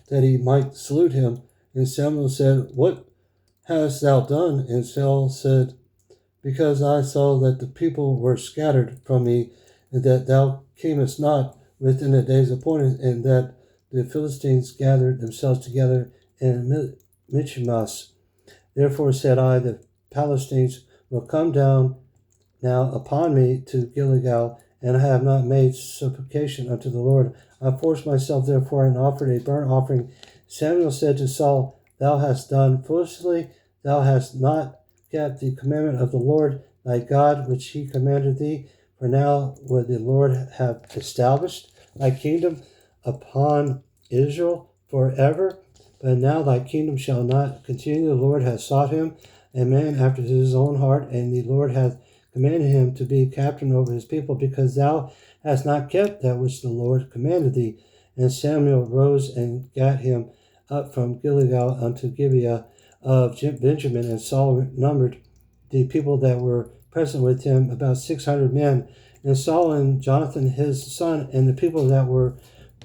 that he might salute him. And Samuel said, What hast thou done? And Saul said, Because I saw that the people were scattered from me, and that thou camest not within the days appointed, and that the Philistines gathered themselves together in Michmash. Therefore said I, The Philistines will come down now upon me to Gilgal, and I have not made supplication unto the Lord. I forced myself therefore and offered a burnt offering. Samuel said to Saul, Thou hast done foolishly, thou hast not kept the commandment of the Lord thy God, which he commanded thee. For now would the Lord have established thy kingdom upon Israel forever. But now thy kingdom shall not continue. The Lord hath sought him, a man after his own heart, and the Lord hath commanded him to be captain over his people, because thou hast not kept that which the Lord commanded thee. And Samuel rose and gat him up from Gilgal unto Gibeah of Benjamin, and Saul numbered the people that were present with him, about 600 men. And Saul and Jonathan his son, and the people that were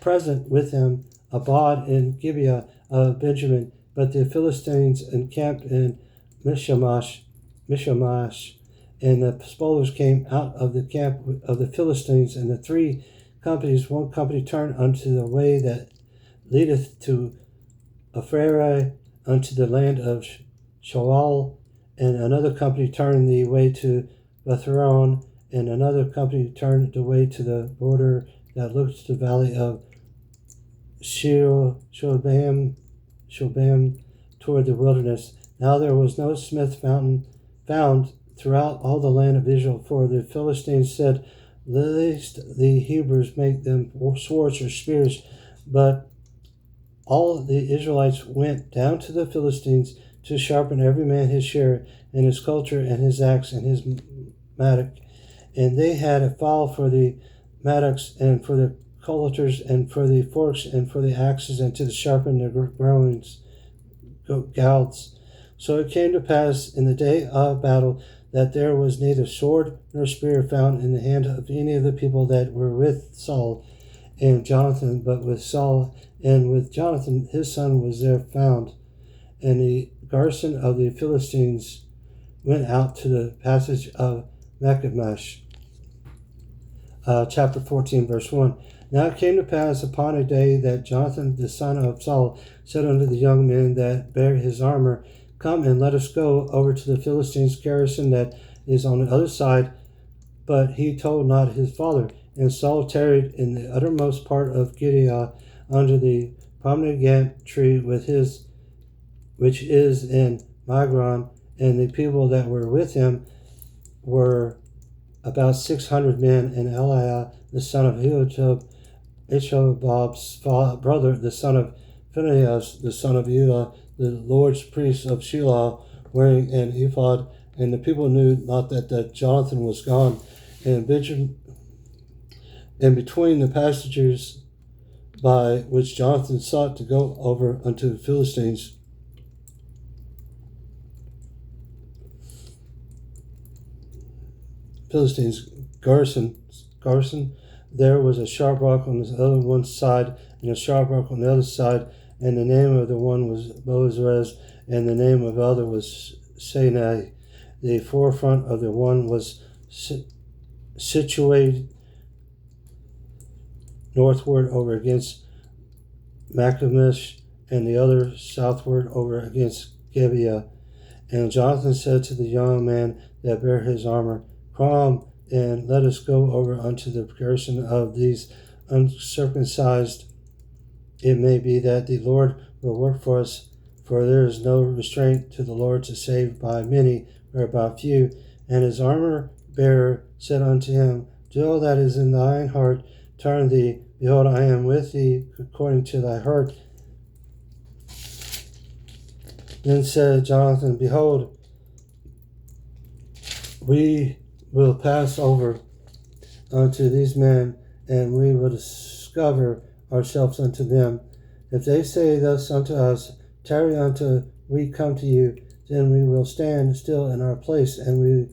present with him, abode in Gibeah of Benjamin. But the Philistines encamped in Michmash, and the spoilers came out of the camp of the Philistines, and the 3 companies, one company turned unto the way that leadeth to Ephraim, unto the land of Shoal, and another company turned the way to Bethhoron, and another company turned the way to the border that looks to the valley of Shobam toward the wilderness. Now there was no smith found throughout all the land of Israel, for the Philistines said, Lest the Hebrews make them swords or spears. But all the Israelites went down to the Philistines to sharpen every man his share, and his culture, and his axe, and his mattock. And they had a file for the mattocks, and for the coulters, and for the forks, and for the axes, and to sharpen the grounds, gouts. So it came to pass in the day of battle that there was neither sword nor spear found in the hand of any of the people that were with Saul and Jonathan, but with Saul and with Jonathan his son was there found. And the garrison of the Philistines went out to the passage of Michmash. Chapter 14, verse 1. Now it came to pass upon a day that Jonathan the son of Saul said unto the young men that bare his armor, come and let us go over to the Philistines' garrison that is on the other side. But he told not his father. And Saul tarried in the uttermost part of Gibeah under the pomegranate tree which is in Migron, and the people that were with him were about 600 men, and Eliah, the son of Ichabod's brother, the son of Phinehas, the son of Eli, the Lord's priest of Shiloh, wearing an ephod. And the people knew not that Jonathan was gone. And between the passages by which Jonathan sought to go over unto the Philistines, garrison, there was a sharp rock on the other one side, and a sharp rock on the other side, and the name of the one was Bozrah, and the name of the other was Sinai. The forefront of the one was situated northward over against Macamish, and the other southward over against Gibeah. And Jonathan said to the young man that bare his armor, Come and let us go over unto the garrison of these uncircumcised. It may be that the Lord will work for us, for there is no restraint to the Lord to save by many or by few. And his armor bearer said unto him, Do all that is in thine heart, turn thee. Behold, I am with thee according to thy heart. Then said Jonathan, Behold, we will pass over unto these men, and we will discover ourselves unto them. If they say thus unto us, Tarry until we come to you, then we will stand still in our place, and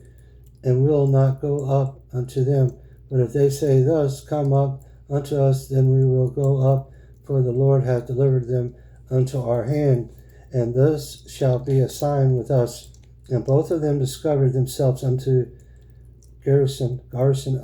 will not go up unto them. But if they say thus, Come up unto us, then we will go up, for the Lord hath delivered them unto our hand, and this shall be a sign with us. And both of them discovered themselves unto garrison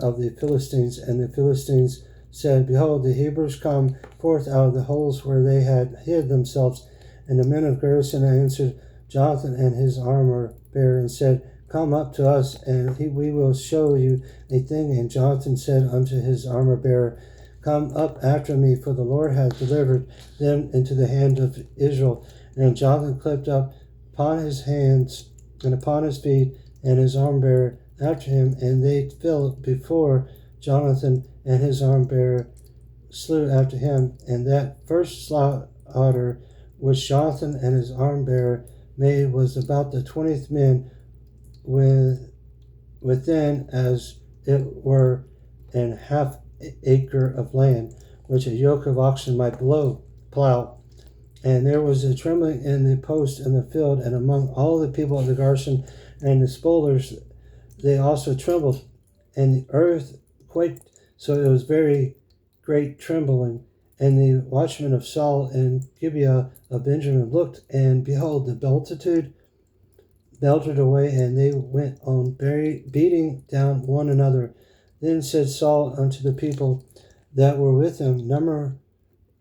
of the Philistines, and the Philistines said, Behold, the Hebrews come forth out of the holes where they had hid themselves. And the men of garrison answered Jonathan and his armor bearer, and said, Come up to us, and we will show you a thing. And Jonathan said unto his armor bearer, Come up after me, for the Lord hath delivered them into the hand of Israel. And Jonathan clipped up upon his hands and upon his feet, and his armor bearer after him, and they fell before Jonathan, and his armor bearer slew after him. And that first slaughter which Jonathan and his armor bearer made was about the 20th men within, as it were, an half acre of land, which a yoke of oxen might plow. And there was a trembling in the post in the field, and among all the people of the garrison, and the spoilers, they also trembled, and the earth quaked, so it was very great trembling. And the watchmen of Saul and Gibeah of Benjamin looked, and behold, the multitude melted away, and they went on beating down one another. Then said Saul unto the people that were with him, Number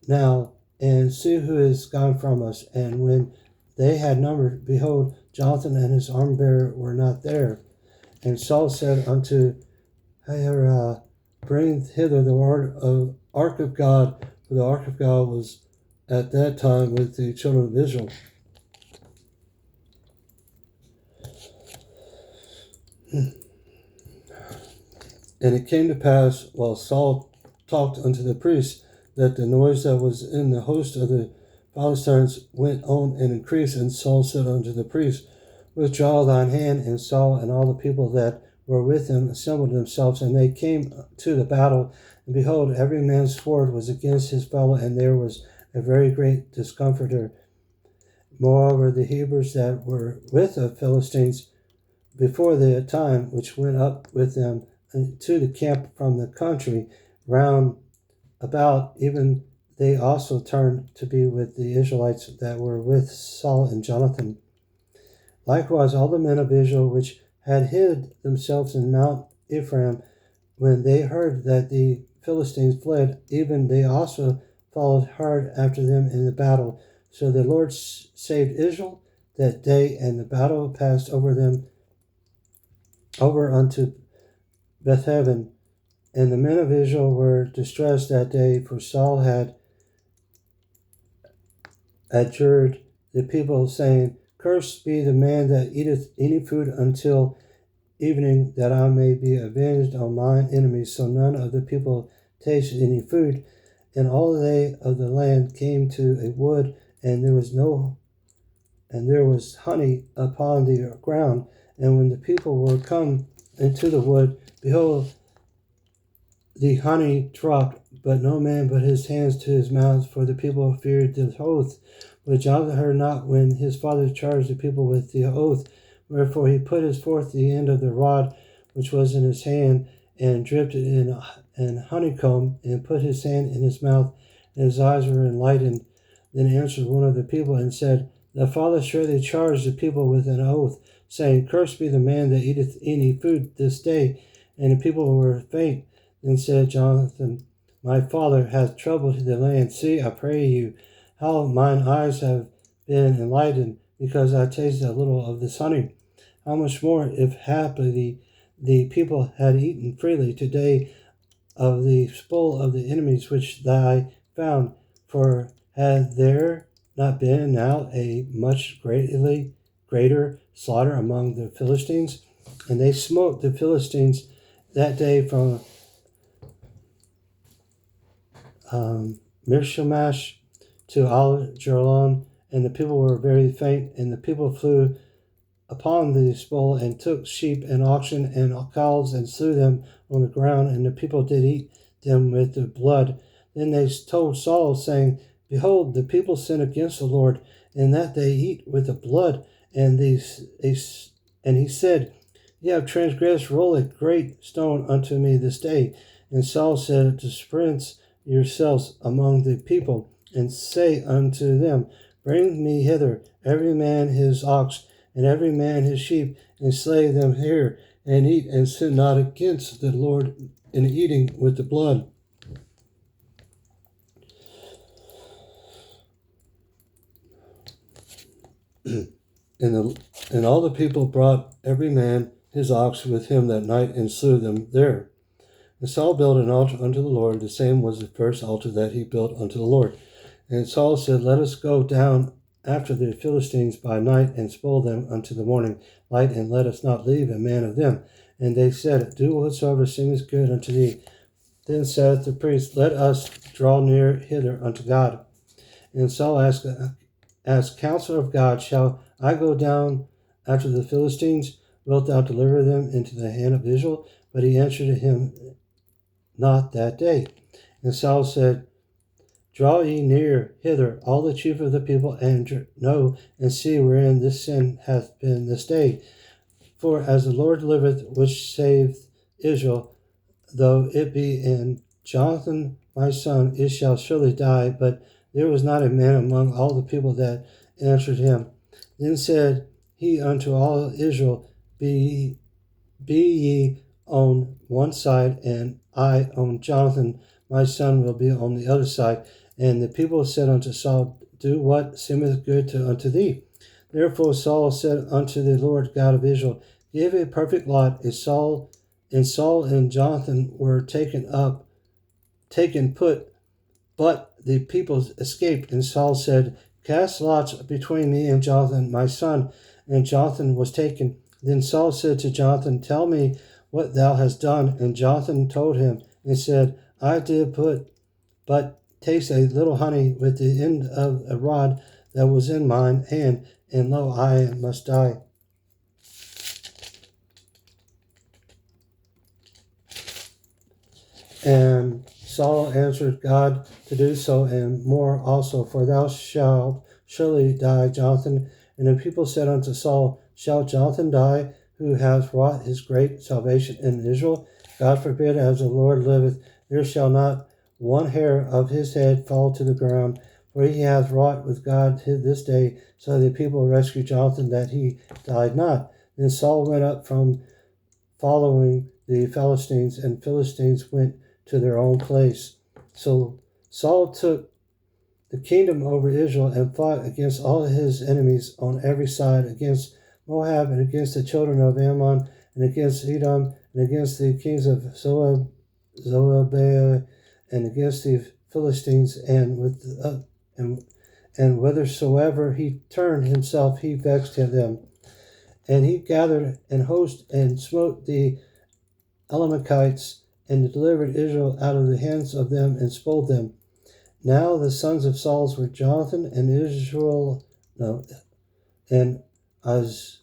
now, and see who is gone from us. And when they had numbered, behold, Jonathan and his armor bearer were not there. And Saul said unto Ahira, Bring hither the ark of God, for the ark of God was at that time with the children of Israel. And it came to pass, while Saul talked unto the priests, that the noise that was in the host of the Philistines went on and increased. And Saul said unto the priest, Withdraw thine hand. And Saul and all the people that were with him assembled themselves, and they came to the battle. And behold, every man's sword was against his fellow, and there was a very great discomfiture. Moreover, the Hebrews that were with the Philistines before the time which went up with them to the camp from the country round about, even they also turned to be with the Israelites that were with Saul and Jonathan. Likewise, all the men of Israel which had hid themselves in Mount Ephraim, when they heard that the Philistines fled, even they also followed hard after them in the battle. So the Lord saved Israel that day, and the battle passed over unto Bethaven. And the men of Israel were distressed that day, for Saul had adjured the people, saying, Cursed be the man that eateth any food until evening, that I may be avenged on mine enemies. So none of the people tasted any food. And all they of the land came to a wood, and there was honey upon the ground. And when the people were come into the wood, behold, the honey dropped, but no man put his hands to his mouth, for the people feared the oath. But Jonathan heard not when his father charged the people with the oath. Wherefore he put forth the end of the rod which was in his hand, and dipped it in honeycomb, and put his hand in his mouth, and his eyes were enlightened. Then answered one of the people and said, The father surely charged the people with an oath, saying, Cursed be the man that eateth any food this day. And the people were faint. Then said Jonathan, My father hath troubled the land. See, I pray you, how mine eyes have been enlightened, because I tasted a little of this honey. How much more, if happily the people had eaten freely today of the spoil of the enemies which thy found? For had there not been now a much greater slaughter among the Philistines? And they smote the Philistines that day from Mirshamash to Al-Jerlon, and the people were very faint, and the people flew upon the spoil, and took sheep and oxen and cows, and slew them on the ground, and the people did eat them with the blood. Then they told Saul, saying, Behold, the people sin against the Lord, in that they eat with the blood. And he said, Ye have transgressed, roll a great stone unto me this day. And Saul said, Disperse yourselves among the people, and say unto them, Bring me hither every man his ox, and every man his sheep, and slay them here, and eat, and sin not against the Lord in eating with the blood. And all the people brought every man his ox with him that night, and slew them there. And Saul built an altar unto the Lord. The same was the first altar that he built unto the Lord. And Saul said, Let us go down after the Philistines by night, and spoil them unto the morning light, and let us not leave a man of them. And they said, Do whatsoever seemeth good unto thee. Then saith the priest, Let us draw near hither unto God. And Saul asked, As counselor of God, shall I go down after the Philistines? Wilt thou deliver them into the hand of Israel? But he answered him not that day. And Saul said, Draw ye near hither, all the chief of the people, and know and see wherein this sin hath been this day. For as the Lord liveth, which saved Israel, though it be in Jonathan my son, it shall surely die. But there was not a man among all the people that answered him. Then said he unto all Israel, Be ye on one side, and I on Jonathan my son will be on the other side. And the people said unto Saul, Do what seemeth good unto thee. Therefore Saul said unto the Lord God of Israel, Give a perfect lot. Saul and Jonathan were put, but the people escaped. And Saul said, Cast lots between me and Jonathan my son. And Jonathan was taken. Then Saul said to Jonathan, Tell me what thou hast done. And Jonathan told him, and said, I did but taste a little honey with the end of a rod that was in mine hand, and lo, I must die. And Saul answered God to do so, and more also, for thou shalt surely die, Jonathan. And the people said unto Saul, Shall Jonathan die, who hath wrought his great salvation in Israel? God forbid, as the Lord liveth, there shall not one hair of his head fall to the ground, for he hath wrought with God this day. So the people rescued Jonathan, that he died not. Then Saul went up from following the Philistines, and Philistines went to their own place. So Saul took the kingdom over Israel and fought against all his enemies on every side, against Moab and against the children of Ammon and against Edom and against the kings of Zoabah and against the Philistines, and whithersoever he turned himself, he vexed them. And he gathered an host and smote the Amalekites and delivered Israel out of the hands of them and spoiled them. Now the sons of Saul were Jonathan and Azuai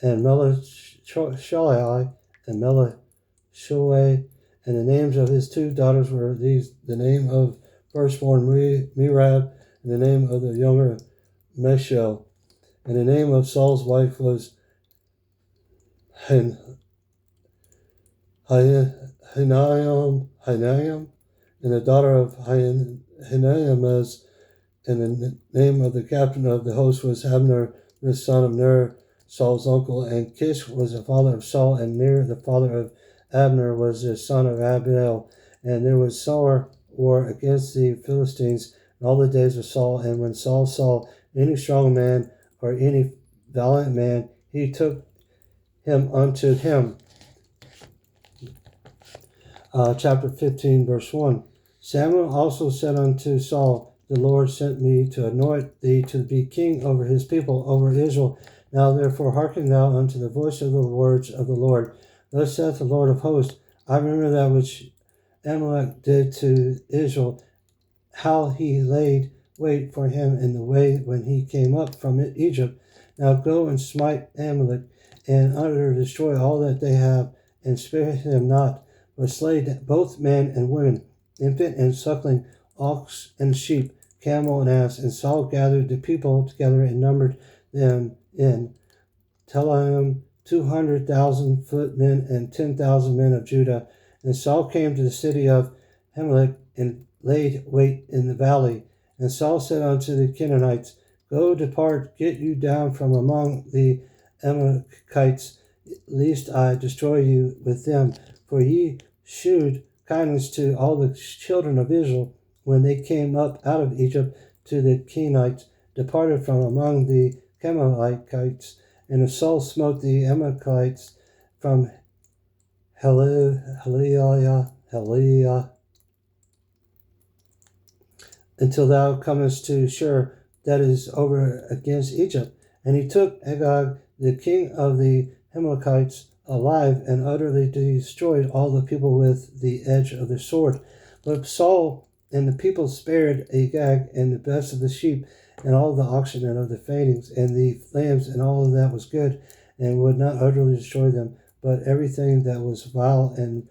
and Melachai and Melashoai, and the names of his two daughters were these: the name of firstborn Merab, and the name of the younger Michal, and the name of Saul's wife was Hinayam, and the daughter of Hinayamaz, and the name of the captain of the host was Abner, the son of Ner, Saul's uncle, and Kish was the father of Saul, and Ner, the father of Abner, was the son of Abiel. And there was sore war against the Philistines in all the days of Saul, and when Saul saw any strong man or any valiant man, he took him unto him. Chapter 15, verse 1. Samuel also said unto Saul, the Lord sent me to anoint thee to be king over his people, over Israel. Now therefore hearken thou unto the voice of the words of the Lord. Thus saith the Lord of hosts, I remember that which Amalek did to Israel, how he laid wait for him in the way when he came up from Egypt. Now go and smite Amalek, and utterly destroy all that they have, and spare him not, but slay both men and women, infant and suckling, ox and sheep, camel and ass. And Saul gathered the people together and numbered them in Telaim 200,000 footmen and 10,000 men of Judah. And Saul came to the city of Amalek and laid wait in the valley. And Saul said unto the Canaanites, Go, depart, get you down from among the Amalekites, lest I destroy you with them. For ye shewed kindness to all the children of Israel when they came up out of Egypt to the Canaanites, departed from among the Amalekites. And Saul smote the Amalekites from Heliah until thou comest to Shur, that is over against Egypt. And he took Agag, the king of the Amalekites, alive, and utterly destroyed all the people with the edge of the sword. But Saul and the people spared Agag and the best of the sheep, and all the oxen and of the faintings, and the lambs, and all of that was good, and would not utterly destroy them, but everything that was vile and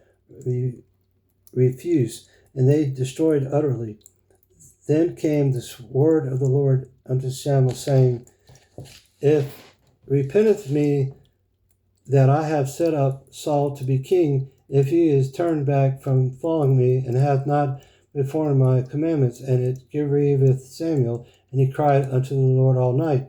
refused, and they destroyed utterly. Then came this word of the Lord unto Samuel, saying, If repenteth me that I have set up Saul to be king, if he is turned back from following me, and hath not performed my commandments, and it grieveth Samuel, and he cried unto the Lord all night.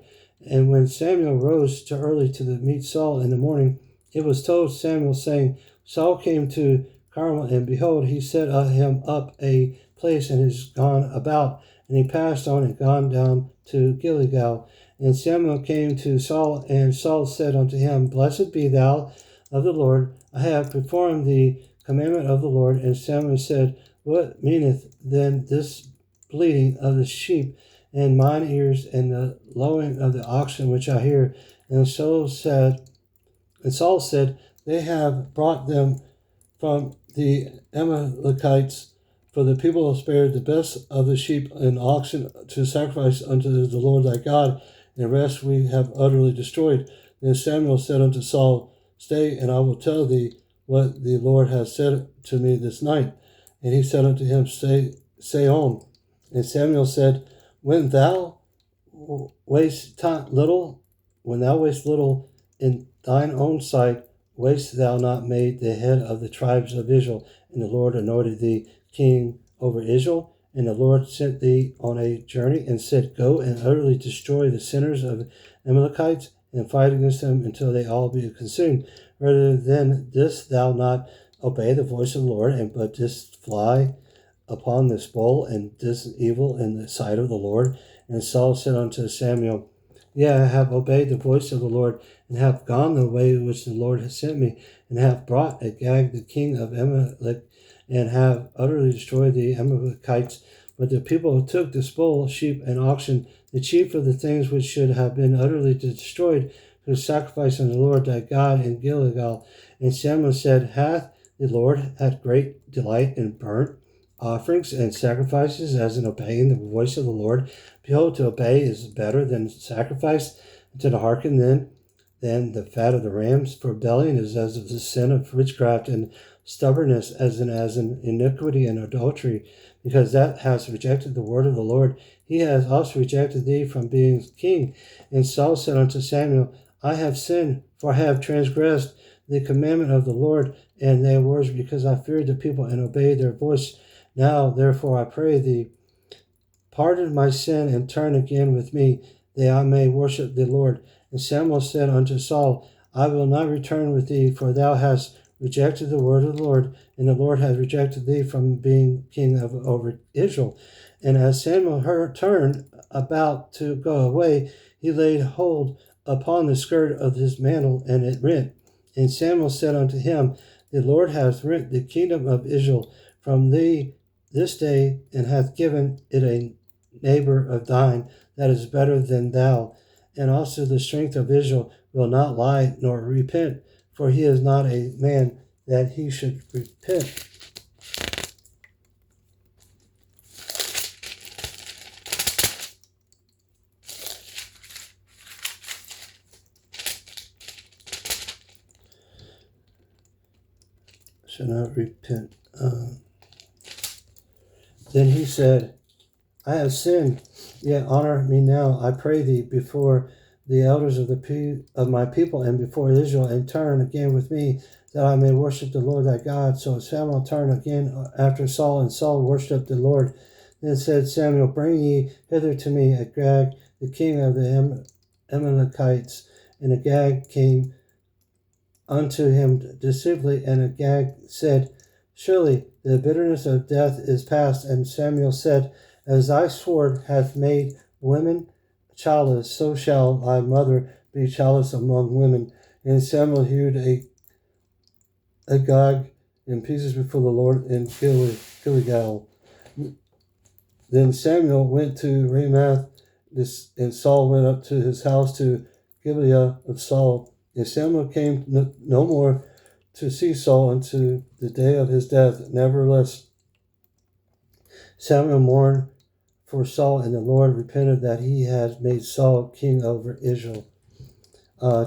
And when Samuel rose too early to meet Saul in the morning, it was told Samuel, saying, Saul came to Carmel, and behold, he set him up a place, and is gone about. And he passed on and gone down to Gilgal. And Samuel came to Saul, and Saul said unto him, Blessed be thou of the Lord, I have performed the commandment of the Lord. And Samuel said, What meaneth then this bleating of the sheep in mine ears, and the lowing of the oxen which I hear? And Saul said, They have brought them from the Amalekites, for the people have spared the best of the sheep and oxen to sacrifice unto the Lord thy God, and the rest we have utterly destroyed. Then Samuel said unto Saul, Stay, and I will tell thee what the Lord has said to me this night. And he said unto him, Say on. And Samuel said, When thou waste little in thine own sight, wast thou not made the head of the tribes of Israel, and the Lord anointed thee king over Israel? And the Lord sent thee on a journey, and said, Go and utterly destroy the sinners of the Amalekites, and fight against them until they all be consumed. Rather than this thou not obey the voice of the Lord, and but just fly upon this bull and this evil in the sight of the Lord? And Saul said unto Samuel, Yea, I have obeyed the voice of the Lord, and have gone the way which the Lord has sent me, and have brought Agag the king of Amalek, and have utterly destroyed the Amalekites. But the people took the bull, sheep, and oxen, the chief of the things which should have been utterly destroyed, to sacrifice unto the Lord thy God in Gilgal. And Samuel said, Hath the Lord had great delight in burnt offerings and sacrifices, as in obeying the voice of the Lord? Behold, to obey is better than sacrifice, and to hearken than the fat of the rams. For rebellion is as of the sin of witchcraft, and stubbornness as in iniquity and adultery. Because thou hast rejected the word of the Lord, he has also rejected thee from being king. And Saul said unto Samuel, I have sinned, for I have transgressed the commandment of the Lord and their words, because I feared the people and obeyed their voice. Now, therefore, I pray thee, pardon my sin and turn again with me, that I may worship the Lord. And Samuel said unto Saul, I will not return with thee, for thou hast rejected the word of the Lord, and the Lord has rejected thee from being king over Israel. And as Samuel turned about to go away, he laid hold upon the skirt of his mantle, and it rent. And Samuel said unto him, The Lord hath rent the kingdom of Israel from thee this day, and hath given it a neighbor of thine that is better than thou. And also the strength of Israel will not lie nor repent, for he is not a man that he should repent. Should not repent. Then he said, I have sinned, yet honor me now, I pray thee, before the elders of my people and before Israel, and turn again with me, that I may worship the Lord thy God. So Samuel turned again after Saul, and Saul worshipped the Lord. Then said Samuel, Bring ye hither to me Agag, the king of the Amalekites. And Agag came unto him deceitfully, and Agag said, Surely the bitterness of death is past. And Samuel said, As thy sword hath made women childless, so shall thy mother be childless among women. And Samuel hewed Agag in pieces before the Lord in Gilgal. Then Samuel went to Ramath, and Saul went up to his house to Gibeah of Saul. And Samuel came no more to see Saul unto the day of his death. Nevertheless, Samuel mourned for Saul, and the Lord repented that he had made Saul king over Israel.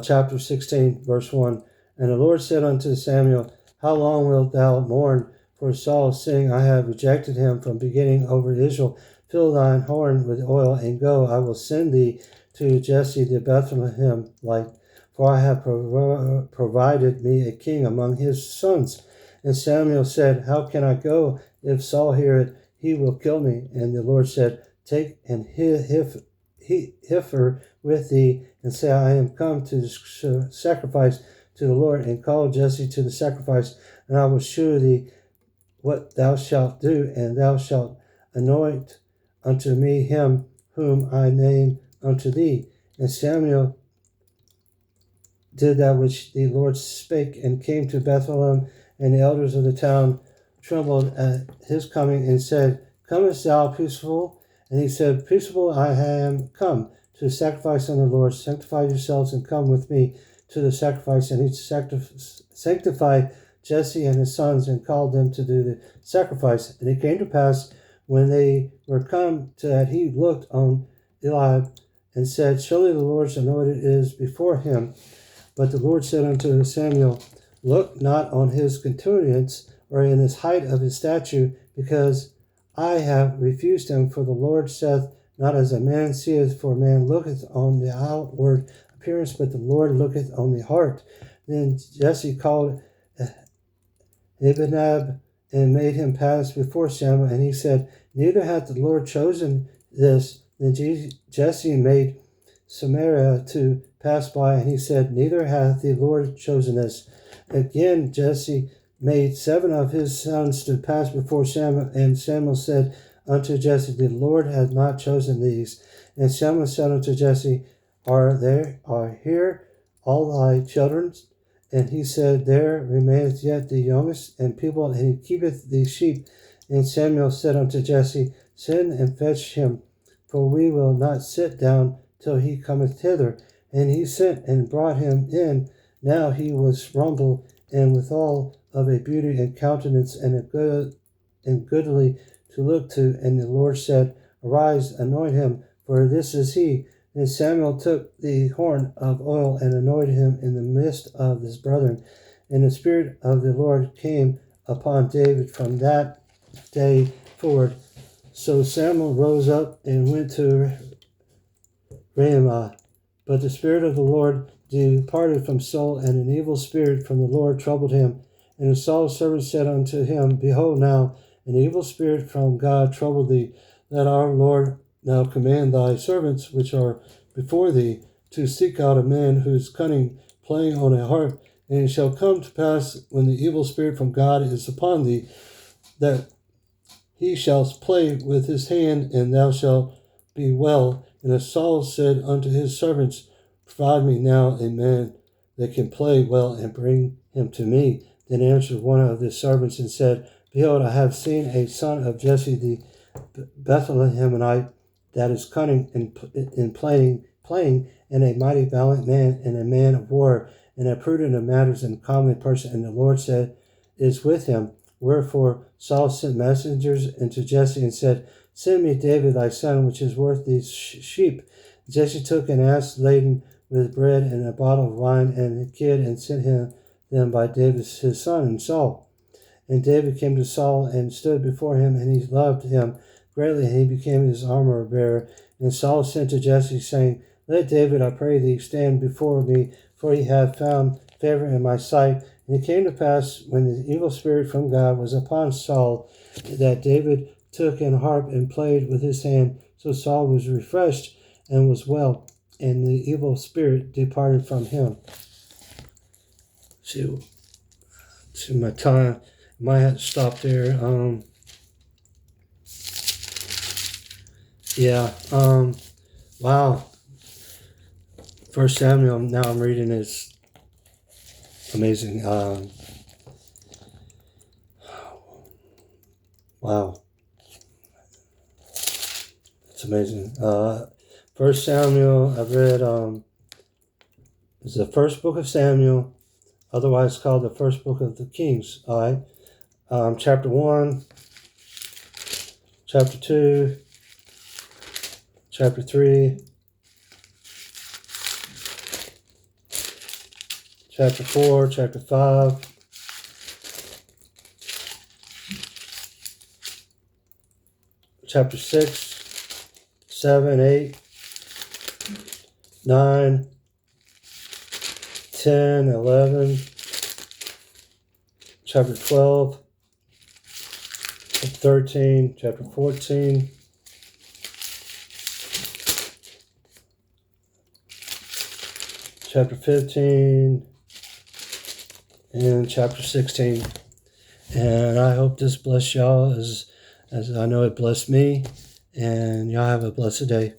Chapter 16, verse 1. And the Lord said unto Samuel, How long wilt thou mourn for Saul, seeing I have rejected him from beginning over Israel? Fill thine horn with oil, and go, I will send thee to Jesse the Bethlehemite, for I have provided me a king among his sons. And Samuel said, How can I go? If Saul hear it, he will kill me. And the Lord said, Take an heifer with thee, and say, I am come to sacrifice to the Lord, and call Jesse to the sacrifice, and I will shew thee what thou shalt do, and thou shalt anoint unto me him whom I name unto thee. And Samuel did that which the Lord spake, and came to Bethlehem, and the elders of the town trembled at his coming, and said, Comest thou peaceable? And he said, Peaceable I am come to sacrifice unto the Lord. Sanctify yourselves, and come with me to the sacrifice. And he sanctified Jesse and his sons, and called them to do the sacrifice. And it came to pass, when they were come, that he looked on Eliab, and said, Surely the Lord's anointed is before him. But the Lord said unto Samuel, Look not on his continuance, or in his height of his stature, because I have refused him. For the Lord saith, Not as a man seeth, for man looketh on the outward appearance, but the Lord looketh on the heart. Then Jesse called Abinadab, and made him pass before Samuel, and he said, Neither hath the Lord chosen this. Then Jesse made Samaria to pass by, and he said, Neither hath the Lord chosen this. Again Jesse made 7 of his sons to pass before Samuel, and Samuel said unto Jesse, the Lord hath not chosen these. And Samuel said unto Jesse, are here all thy children? And he said, there remaineth yet the youngest and people, and he keepeth the sheep. And Samuel said unto Jesse, send and fetch him, for we will not sit down till he cometh hither. And he sent and brought him in. Now he was rumble, and withal of a beauty and countenance, and a good and goodly to look to. And the Lord said, arise, anoint him, for this is he. And Samuel took the horn of oil and anointed him in the midst of his brethren. And the Spirit of the Lord came upon David from that day forward. So Samuel rose up and went to Ramah. But the Spirit of the Lord departed from Saul, and an evil spirit from the Lord troubled him. And Saul's servant said unto him, behold, now an evil spirit from God troubled thee. Let our Lord now command thy servants which are before thee to seek out a man who is cunning, playing on a harp. And it shall come to pass, when the evil spirit from God is upon thee, that he shall play with his hand, and thou shalt be well. And Saul said unto his servants, provide me now a man that can play well, and bring him to me. Then answered one of the servants and said, behold, I have seen a son of Jesse the Bethlehemite, that is cunning in playing, and a mighty valiant man, and a man of war, and a prudent of matters, and a comely person. And the Lord said, is with him. Wherefore Saul sent messengers unto Jesse, and said, send me David thy son, which is worth these sheep. Jesse took an ass laden with bread, and a bottle of wine, and a kid, and sent them by David his son, and Saul. And David came to Saul, and stood before him, and he loved him greatly, and he became his armor bearer. And Saul sent to Jesse, saying, let David, I pray thee, stand before me, for he hath found favor in my sight. And it came to pass, when the evil spirit from God was upon Saul, that David took an harp and played with his hand. So Saul was refreshed and was well, and the evil spirit departed from him. See my time. Might have to stop there. Wow. First Samuel, now I'm reading, is amazing. Wow. It's amazing. First Samuel, I've read, is the first book of Samuel, otherwise called the first book of the Kings. All right. Chapter 1, chapter 2, chapter 3, chapter 4, chapter 5, chapter 6, 7, 8, 9, 10, 11, chapter 12, chapter 13, chapter 14, chapter 15, and chapter 16. And I hope this bless y'all as I know it blessed me. And y'all have a blessed day.